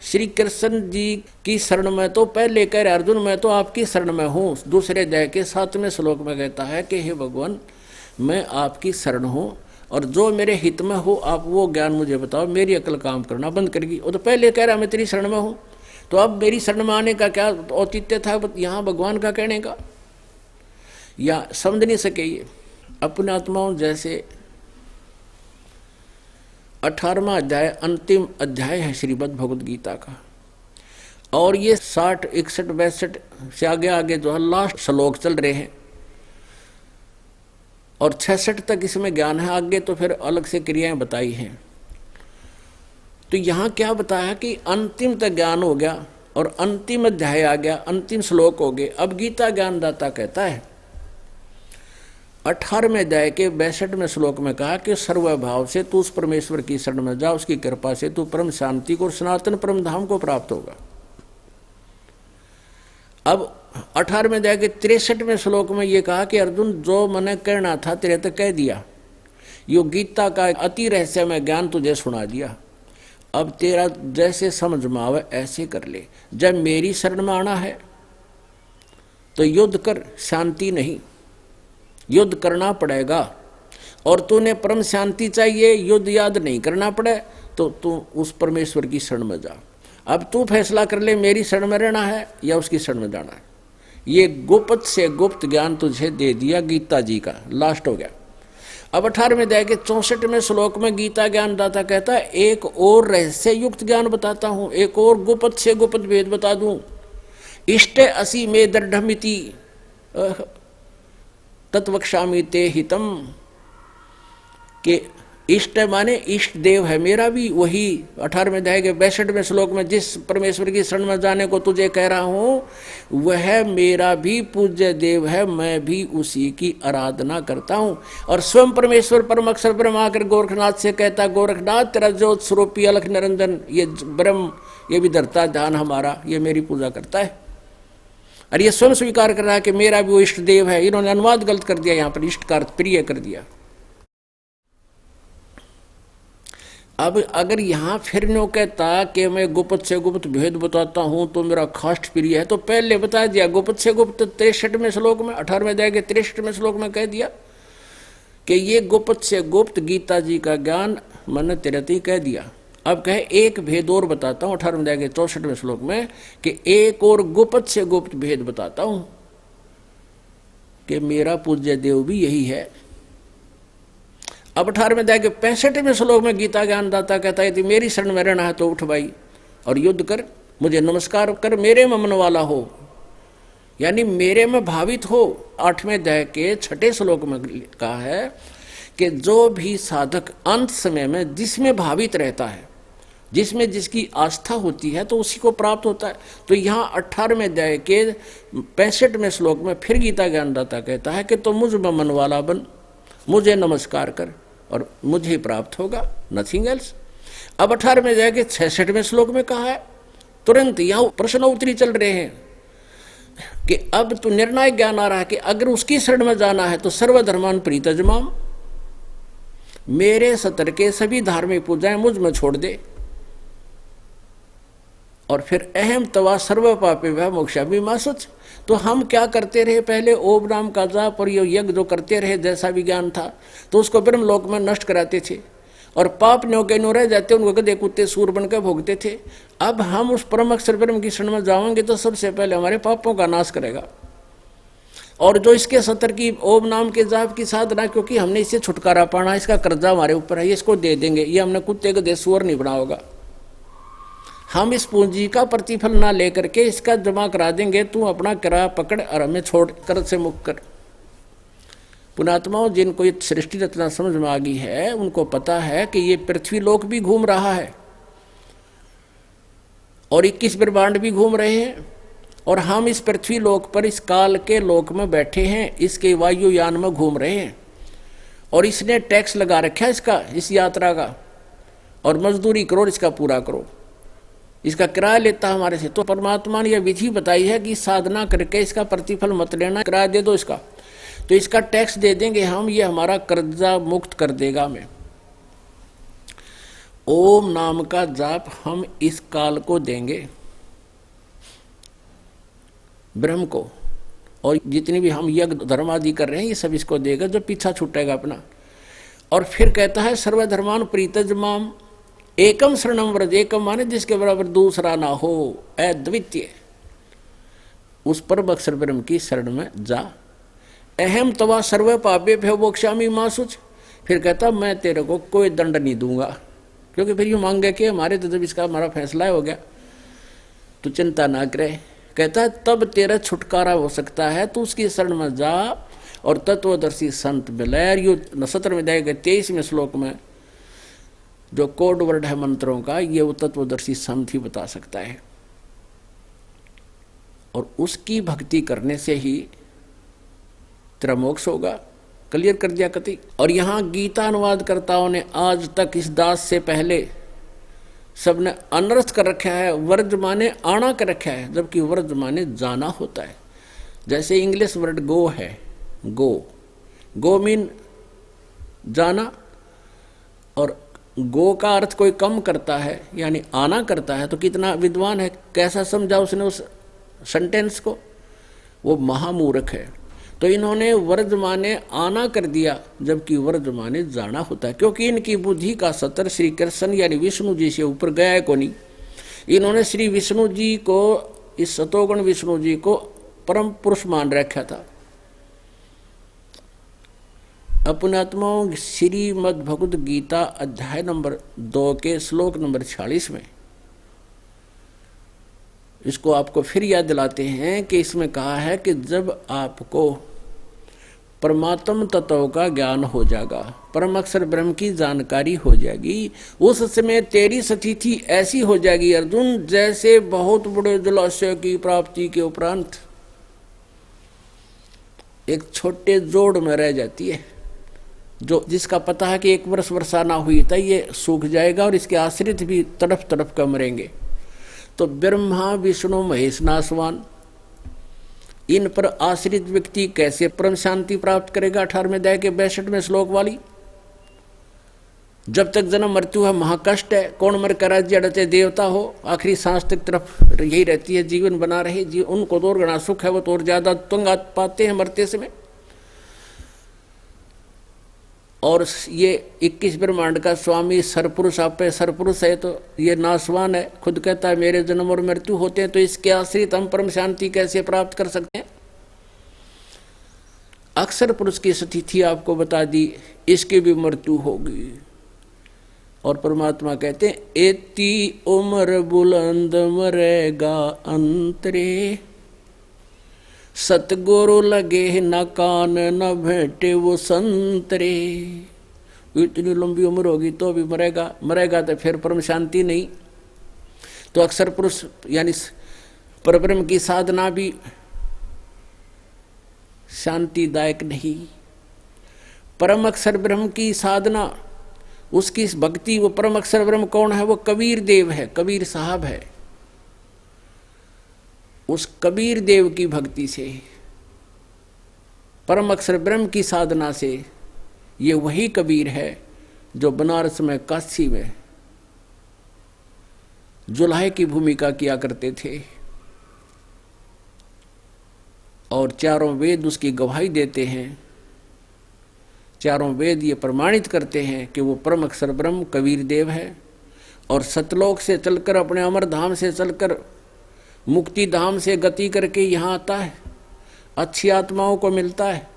श्री कृष्ण जी की शरण में तो पहले कह रहे अर्जुन मैं तो आपकी शरण में हूँ। दूसरे अध्याय के 7वें श्लोक में कहता है कि हे भगवान मैं आपकी शरण हूँ, और जो मेरे हित में हो आप वो ज्ञान मुझे बताओ, मेरी अकल काम करना बंद करेगी। वो तो पहले कह रहा मैं तेरी शरण में हूँ, तो अब मेरी शरण में आने का क्या औचित्य था यहाँ भगवान का कहने का, या समझ नहीं सके। ये अपने आत्माओं जैसे 18वां अध्याय अंतिम अध्याय है श्रीमद् भगवद गीता का, और ये 60, 61, 62 से आगे आगे जो है लास्ट श्लोक चल रहे हैं, और 66 तक इसमें ज्ञान है। आगे तो फिर अलग से क्रियाएं बताई हैं। तो यहाँ क्या बताया कि अंतिम तक ज्ञान हो गया और अंतिम अध्याय आ गया, अंतिम श्लोक हो गए। अब गीता ज्ञानदाता कहता है 18वें अध्याय के 62वें श्लोक में कहा कि सर्वभाव से तू उस परमेश्वर की शरण में जा, उसकी कृपा से तू परम शांति को और सनातन परम धाम को प्राप्त होगा। अब 18वें अध्याय के 63वें श्लोक में ये कहा कि अर्जुन जो मैंने कहना था तेरे तक कह दिया, यो गीता का अति रहस्यमय ज्ञान तुझे सुना दिया, अब तेरा जैसे समझ में आवे ऐसे कर ले। जब मेरी शरण में आना है तो युद्ध कर, शांति नहीं। युद्ध करना पड़ेगा। और तूने परम शांति चाहिए, युद्ध याद नहीं करना पड़े, तो तू उस परमेश्वर की शरण में जा। अब तू फैसला कर ले, मेरी शरण में रहना है या उसकी शरण में जाना है। ये गुप्त से गुप्त ज्ञान तुझे दे दिया गीता जी का, लास्ट हो गया। अब 18वें अध्याय के 64वें श्लोक में गीता ज्ञानदाता कहता है, एक और रहस्य युक्त ज्ञान बताता हूं, एक और गुप्त से गुप्त भेद बता दूं। इष्ट असी में दृढ़मिति तत्वक्षामि ते हितम, के इष्ट माने इष्ट देव है मेरा भी, वही 18वें अध्याय के 62वें श्लोक में जिस परमेश्वर की शरण में जाने को तुझे कह रहा हूं, वह मेरा भी पूज्य देव है, मैं भी उसी की आराधना करता हूं। और स्वयं परमेश्वर परम अक्षर ब्रह्म आकर गोरखनाथ से कहता, गोरखनाथ तेरा ज्योत स्वरूपी अलख निरंजन ये ब्रह्म, ये भी धरता ध्यान हमारा, ये मेरी पूजा करता है। और ये स्वयं स्वीकार कर रहा है कि मेरा भी वो इष्ट देव है। इन्होंने अनुवाद गलत कर दिया, यहाँ पर इष्ट का अर्थ प्रिय कर दिया। अब अगर यहाँ फिर नो कहता कि मैं गुप्त से गुप्त भेद बताता हूं तो मेरा खास्ट प्रिय है, तो पहले बता दिया गुप्त से गुप्त 63वें श्लोक में, 18वें अध्याय के 63वें श्लोक में कह दिया कि ये गुप्त से गुप्त गीता जी का ज्ञान मैंने तेरे ही कह दिया। अब कहे एक भेद और बताता हूं 18वें अध्याय के 64वें श्लोक में कि एक और गुप्त से गुप्त भेद बताता हूं कि मेरा पूज्य देव भी यही है। अब 18वें अध्याय के 65वें श्लोक में गीता ज्ञानदाता कहता है, यदि मेरी शरण में रहना है तो उठ भाई और युद्ध कर, मुझे नमस्कार कर, मेरे में मन वाला हो, यानी मेरे में भावित हो। 8वें अध्याय के 6ठे श्लोक में कहा है कि जो भी साधक अंत समय में जिसमें भावित रहता है, जिसमें जिसकी आस्था होती है, तो उसी को प्राप्त होता है। तो यहाँ 18वें अध्याय के 65वें श्लोक में फिर गीता ज्ञानदाता कहता है कि तो मुझ में मन वाला बन, मुझे नमस्कार कर और मुझे प्राप्त होगा, नथिंग एल्स। अब 18वें अध्याय के 66वें श्लोक में कहा है, तुरंत यहाँ प्रश्न उत्तरी चल रहे हैं कि अब तो निर्णायक ज्ञान आ रहा है कि अगर उसकी शरण में जाना है तो सर्वधर्मान प्रीतजमाम, मेरे सतर के सभी धार्मिक पूजाएं मुझ में छोड़ दे। और फिर अहम तवा सर्व पापे वह मोक्षा भी मासुच। तो हम क्या करते रहे, पहले ओम नाम का जाप और ये यज्ञ जो करते रहे, जैसा भी ज्ञान था तो उसको ब्रह्म लोक में नष्ट कराते थे, और पाप न्यो के न्यो रह जाते, उनको गधे कुत्ते सूर बनकर भोगते थे। अब हम उस परम अक्षर ब्रह्म की शरण में जाएंगे तो सबसे पहले हमारे पापों का नाश करेगा। और जो इसके सतर की ओम नाम के जाप की साधना, क्योंकि हमने इससे छुटकारा पाना, इसका कर्जा हमारे ऊपर है, इसको दे देंगे, ये हमने कुत्ते गधे सूर नहीं बना होगा। हम इस पूंजी का प्रतिफल ना लेकर के इसका जमा करा देंगे, तू अपना किराया पकड़ और हमें छोड़ कर से मुक्त कर। पुणात्माओं, जिनको ये सृष्टि रचना समझ में आ गई है, उनको पता है कि ये पृथ्वी लोक भी घूम रहा है और 21 ब्रह्मांड भी घूम रहे हैं, और हम इस पृथ्वी लोक पर इस काल के लोक में बैठे हैं, इसके वायुयान में घूम रहे हैं, और इसने टैक्स लगा रखा है इसका, इस यात्रा का, और मजदूरी करो, इसका पूरा करो, इसका किराया लेता हमारे से। तो परमात्मा ने यह विधि बताई है कि साधना करके इसका प्रतिफल मत लेना, किराया दे दो इसका, तो इसका टैक्स दे देंगे हम, ये हमारा कर्जा मुक्त कर देगा हमें। ओम नाम का जाप हम इस काल को देंगे, ब्रह्म को, और जितनी भी हम यज्ञ धर्म आदि कर रहे हैं ये सब इसको देगा, जो पीछा छूटेगा अपना। और फिर कहता है सर्वधर्मान प्रीतजमाम एकम शरणम व्रज, एकम माने जिसके बराबर दूसरा ना हो, अद्वितीय, उस परम अक्षर ब्रह्म की शरण में जा। अहम तवा सर्व पापे भय मोक्षामि मासुच, फिर कहता मैं तेरे को कोई दंड नहीं दूंगा, क्योंकि फिर यूँ मांगे कि हमारे तो जब इसका हमारा फैसला हो गया तो चिंता ना करे। कहता है तब तेरा छुटकारा हो सकता है, तो उसकी शरण में जा और तत्वदर्शी संत मिले। यो 17वें अध्याय के 23वें श्लोक में जो कोड वर्ड है मंत्रों का, ये वो तत्वदर्शी संत ही बता सकता है, और उसकी भक्ति करने से ही तेरा मोक्ष होगा। क्लियर कर दिया कति। और यहाँ गीता अनुवादकर्ताओं ने आज तक इस दास से पहले सबने अनर्थ कर रखा है, वर्ज माने आना कर रखा है, जबकि वर्ज माने जाना होता है। जैसे इंग्लिश वर्ड गो है, गो मीन जाना, और गो का अर्थ कोई कम करता है यानी आना करता है, तो कितना विद्वान है, कैसा समझा उसने उस सेंटेंस को, वो महामूर्ख है। तो इन्होंने वर्धमाने आना कर दिया, जबकि वर्धमाने जाना होता है, क्योंकि इनकी बुद्धि का सतर श्री कृष्ण यानी विष्णु जी से ऊपर गया है को नहीं। इन्होंने श्री विष्णु जी को, इस सतोगुण विष्णु जी को परम पुरुष मान रखा था। अपने आत्माओं श्रीमद् भगवद गीता अध्याय नंबर 2 के श्लोक नंबर 46 में इसको आपको फिर याद दिलाते हैं कि इसमें कहा है कि जब आपको परमात्म तत्व का ज्ञान हो जाएगा, परम अक्षर ब्रह्म की जानकारी हो जाएगी, उस समय तेरी स्थिति ऐसी हो जाएगी अर्जुन, जैसे बहुत बड़े जलाशय की प्राप्ति के उपरांत एक छोटे जोड़ में रह जाती है, जो जिसका पता है कि 1 वर्ष वर्षा ना हुई तो ये सूख जाएगा और इसके आश्रित भी तड़फ तड़फ कर मरेंगे। तो ब्रह्मा विष्णु महेश नासवान, इन पर आश्रित व्यक्ति कैसे परम शांति प्राप्त करेगा? 18वें अध्याय के 62वें श्लोक वाली, जब तक जन्म मृत्यु है महाकष्ट है, कौन मर कर राज्य अड़ते देवता हो, आखिरी सांस तक तरफ यही रहती है, जीवन बना रहे, उनको तो और घना सुख है, वो तो और ज्यादा तुंग पाते हैं मरते समय। और ये 21 ब्रह्मांड का स्वामी सरपुरुष, आप पे सरपुरुष है तो ये नासवान है, खुद कहता है मेरे जन्म और मृत्यु होते हैं, तो इसके आश्रित हम परम शांति कैसे प्राप्त कर सकते हैं? अक्षर पुरुष की स्थिति आपको बता दी, इसकी भी मृत्यु होगी। और परमात्मा कहते हैं एती उम्र बुलंद मरेगा अंतरे, सतगुरु लगे न कान न भेंटे वो संतरे। इतनी लंबी उम्र होगी तो भी मरेगा तो फिर परम शांति नहीं। तो अक्षर पुरुष यानी परब्रह्म की साधना भी शांतिदायक नहीं। परम अक्षर ब्रह्म की साधना, उसकी भक्ति, वो परम अक्षर ब्रह्म कौन है? वो कबीर देव है, कबीर साहब है। उस कबीर देव की भक्ति से, परम अक्षर ब्रह्म की साधना से, ये वही कबीर है जो बनारस में, काशी में जुलाहे की भूमिका किया करते थे और चारों वेद उसकी गवाही देते हैं। चारों वेद ये प्रमाणित करते हैं कि वो परम अक्षर ब्रह्म कबीर देव है। और सतलोक से चलकर, अपने अमर धाम से चलकर, मुक्ति धाम से गति करके यहाँ आता है, अच्छी आत्माओं को मिलता है,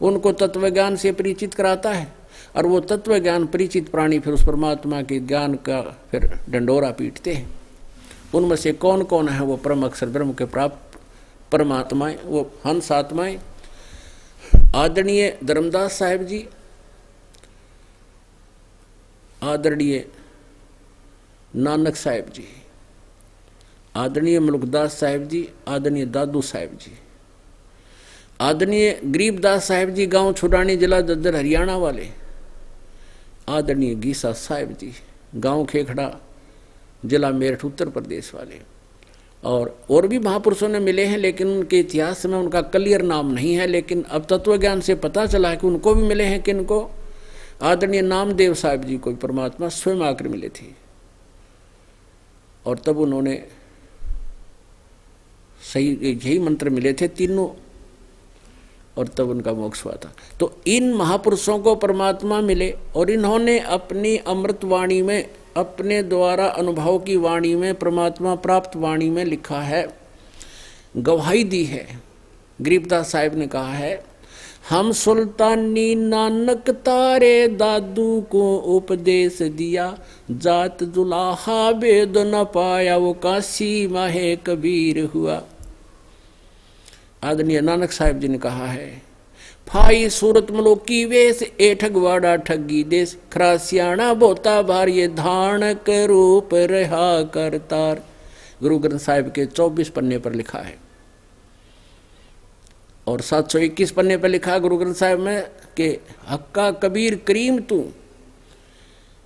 उनको तत्व ज्ञान से परिचित कराता है, और वो तत्व ज्ञान परिचित प्राणी फिर उस परमात्मा के ज्ञान का फिर डंडोरा पीटते हैं। उनमें से कौन कौन है वो परम अक्षर ब्रह्म के प्राप्त परमात्माएं, वो हंस आत्माएं? आदरणीय धर्मदास साहेब जी, आदरणीय नानक साहेब जी, आदरणीय मुल्कदास साहेब जी, आदरणीय दादू साहेब जी, आदरणीय गरीबदास साहेब जी, गांव छुड़ानी, जिला दद्दर हरियाणा वाले, आदरणीय गीसा साहेब जी, गांव खेखड़ा, जिला मेरठ उत्तर प्रदेश वाले, और भी महापुरुषों ने मिले हैं, लेकिन उनके इतिहास में उनका क्लियर नाम नहीं है। लेकिन अब तत्व ज्ञान से पता चला है कि उनको भी मिले हैं। किनको? आदरणीय नामदेव साहब जी को परमात्मा स्वयं आकर मिले थे, और तब उन्होंने सही यही मंत्र मिले थे तीनों, और तब उनका मोक्ष हुआ था। तो इन महापुरुषों को परमात्मा मिले, और इन्होंने अपनी अमृत वाणी में, अपने द्वारा अनुभव की वाणी में, परमात्मा प्राप्त वाणी में लिखा है, गवाही दी है। गरीबदास साहिब ने कहा है, हम सुल्तानी नानक तारे दादू को उपदेश दिया, जात जुलाहा वेद न पाया, वो काशी माहे कबीर हुआ। आदरणीय नानक साहिब जी ने कहा है, फाई सूरत मलोकी वेश, ए ठगवाड़ा ठगी देश, खरासियाना बोता भार, ये धानक रूप रहा करतार। गुरु ग्रंथ साहिब के 24 पन्ने पर लिखा है, और 721 पन्ने पर लिखा गुरु ग्रंथ साहिब में कि हक्का कबीर करीम तू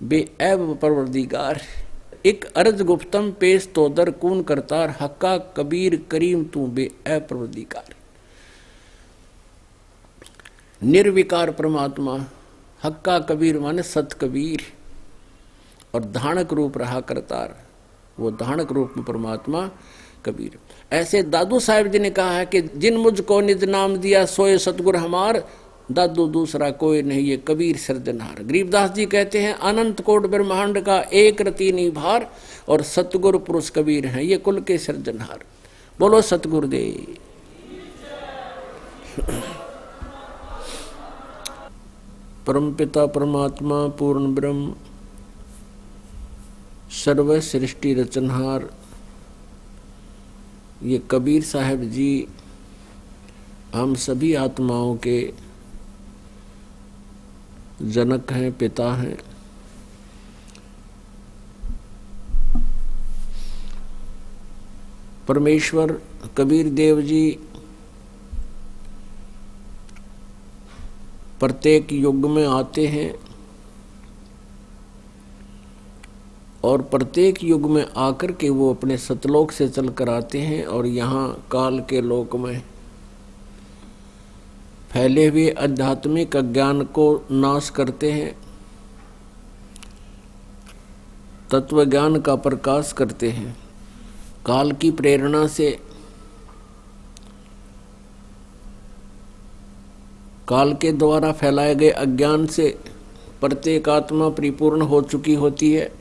बेऐब परवरदिगार, एक अर्ज गुप्तम पेश तो दर कून करतार, हक्का कबीर करीम तू बेऐब परवरदिगार। निर्विकार परमात्मा, हक्का कबीर माने सत कबीर, और धानक रूप रहा करतार, वो धानक रूप में परमात्मा कबीर। ऐसे दादू साहिब जी ने कहा है कि जिन मुझको निज नाम दिया सोए सतगुर हमार, दादू दूसरा कोई नहीं ये कबीर सिरजनहार। गरीबदास जी कहते हैं अनंत कोट ब्रह्मांड का एक रति निभार, और सतगुर पुरुष कबीर हैं ये कुल के सिरजनहार। बोलो सतगुरुदेव। परमपिता परमात्मा पूर्ण ब्रह्म सर्व सृष्टि रचनहार ये कबीर साहब जी हम सभी आत्माओं के जनक हैं, पिता हैं। परमेश्वर कबीर देव जी प्रत्येक युग में आते हैं और प्रत्येक युग में आकर के वो अपने सतलोक से चल कर आते हैं और यहाँ काल के लोक में फैले हुए आध्यात्मिक अज्ञान को नाश करते हैं, तत्व ज्ञान का प्रकाश करते हैं। काल की प्रेरणा से काल के द्वारा फैलाए गए अज्ञान से प्रत्येक आत्मा परिपूर्ण हो चुकी होती है।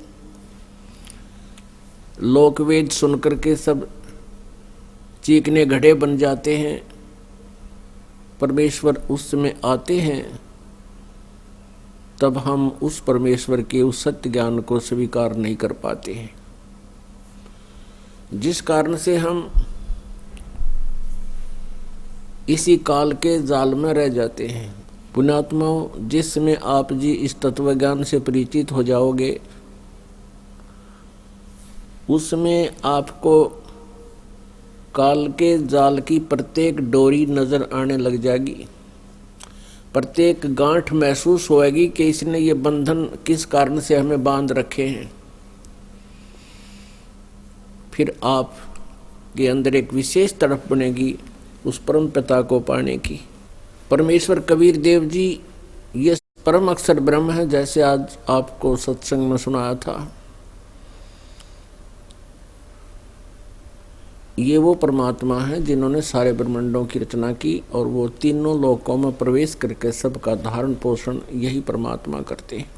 लोकवेद सुनकर के सब चीखने घड़े बन जाते हैं। परमेश्वर उस समय आते हैं तब हम उस परमेश्वर के उस सत्य ज्ञान को स्वीकार नहीं कर पाते हैं, जिस कारण से हम इसी काल के जाल में रह जाते हैं। पुण्यात्माओं, जिस समय आप जी इस तत्व ज्ञान से परिचित हो जाओगे उसमें आपको काल के जाल की प्रत्येक डोरी नजर आने लग जाएगी, प्रत्येक गांठ महसूस होएगी कि इसने ये बंधन किस कारण से हमें बांध रखे हैं। फिर आप के अंदर एक विशेष तड़प बनेगी उस परम पिता को पाने की। परमेश्वर कबीर देव जी ये परम अक्षर ब्रह्म है, जैसे आज आपको सत्संग में सुनाया था। ये वो परमात्मा है जिन्होंने सारे ब्रह्मांडों की रचना की और वो तीनों लोकों में प्रवेश करके सबका धारण पोषण यही परमात्मा करते हैं।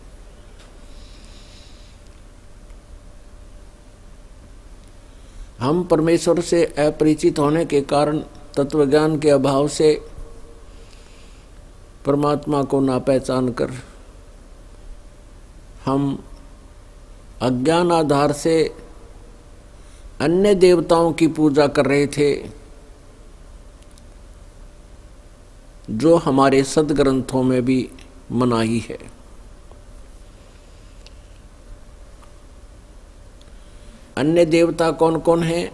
हम परमेश्वर से अपरिचित होने के कारण, तत्वज्ञान के अभाव से परमात्मा को ना पहचान कर हम अज्ञान आधार से अन्य देवताओं की पूजा कर रहे थे, जो हमारे सदग्रंथों में भी मनाही है। अन्य देवता कौन कौन हैं?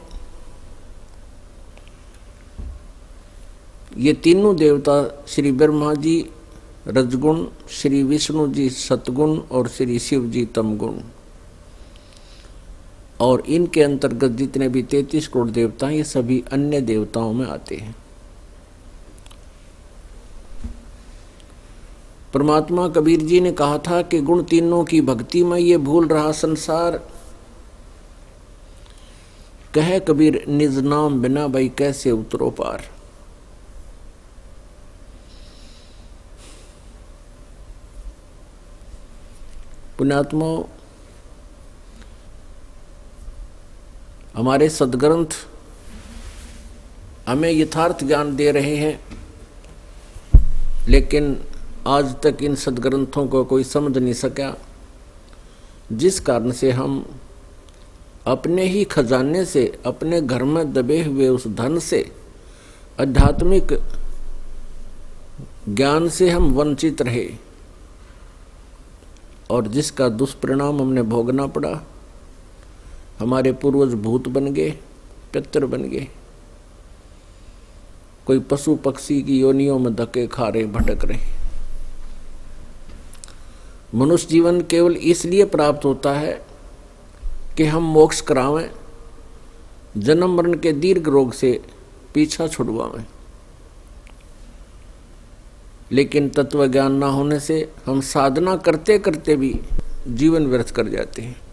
ये तीनों देवता श्री ब्रह्मा जी रजगुण, श्री विष्णु जी सतगुण और श्री शिव जी तमगुण। और इनके अंतर्गत जितने भी 33 करोड़ देवता हैं ये सभी अन्य देवताओं में आते हैं। परमात्मा कबीर जी ने कहा था कि गुण तीनों की भक्ति में ये भूल रहा संसार, कहे कबीर निज नाम बिना भाई कैसे उतरो पार। पुण्यात्माओं, हमारे सदग्रंथ हमें यथार्थ ज्ञान दे रहे हैं, लेकिन आज तक इन सदग्रंथों को कोई समझ नहीं सका, जिस कारण से हम अपने ही खजाने से, अपने घर में दबे हुए उस धन से, आध्यात्मिक ज्ञान से हम वंचित रहे और जिसका दुष्परिणाम हमने भोगना पड़ा। हमारे पूर्वज भूत बन गए, पितर बन गए, कोई पशु पक्षी की योनियों में धक्के खा रहे, भटक रहे। मनुष्य जीवन केवल इसलिए प्राप्त होता है कि हम मोक्ष करावें, जन्म मरण के दीर्घ रोग से पीछा छुड़वावें। लेकिन तत्व ज्ञान ना होने से हम साधना करते करते भी जीवन व्यर्थ कर जाते हैं।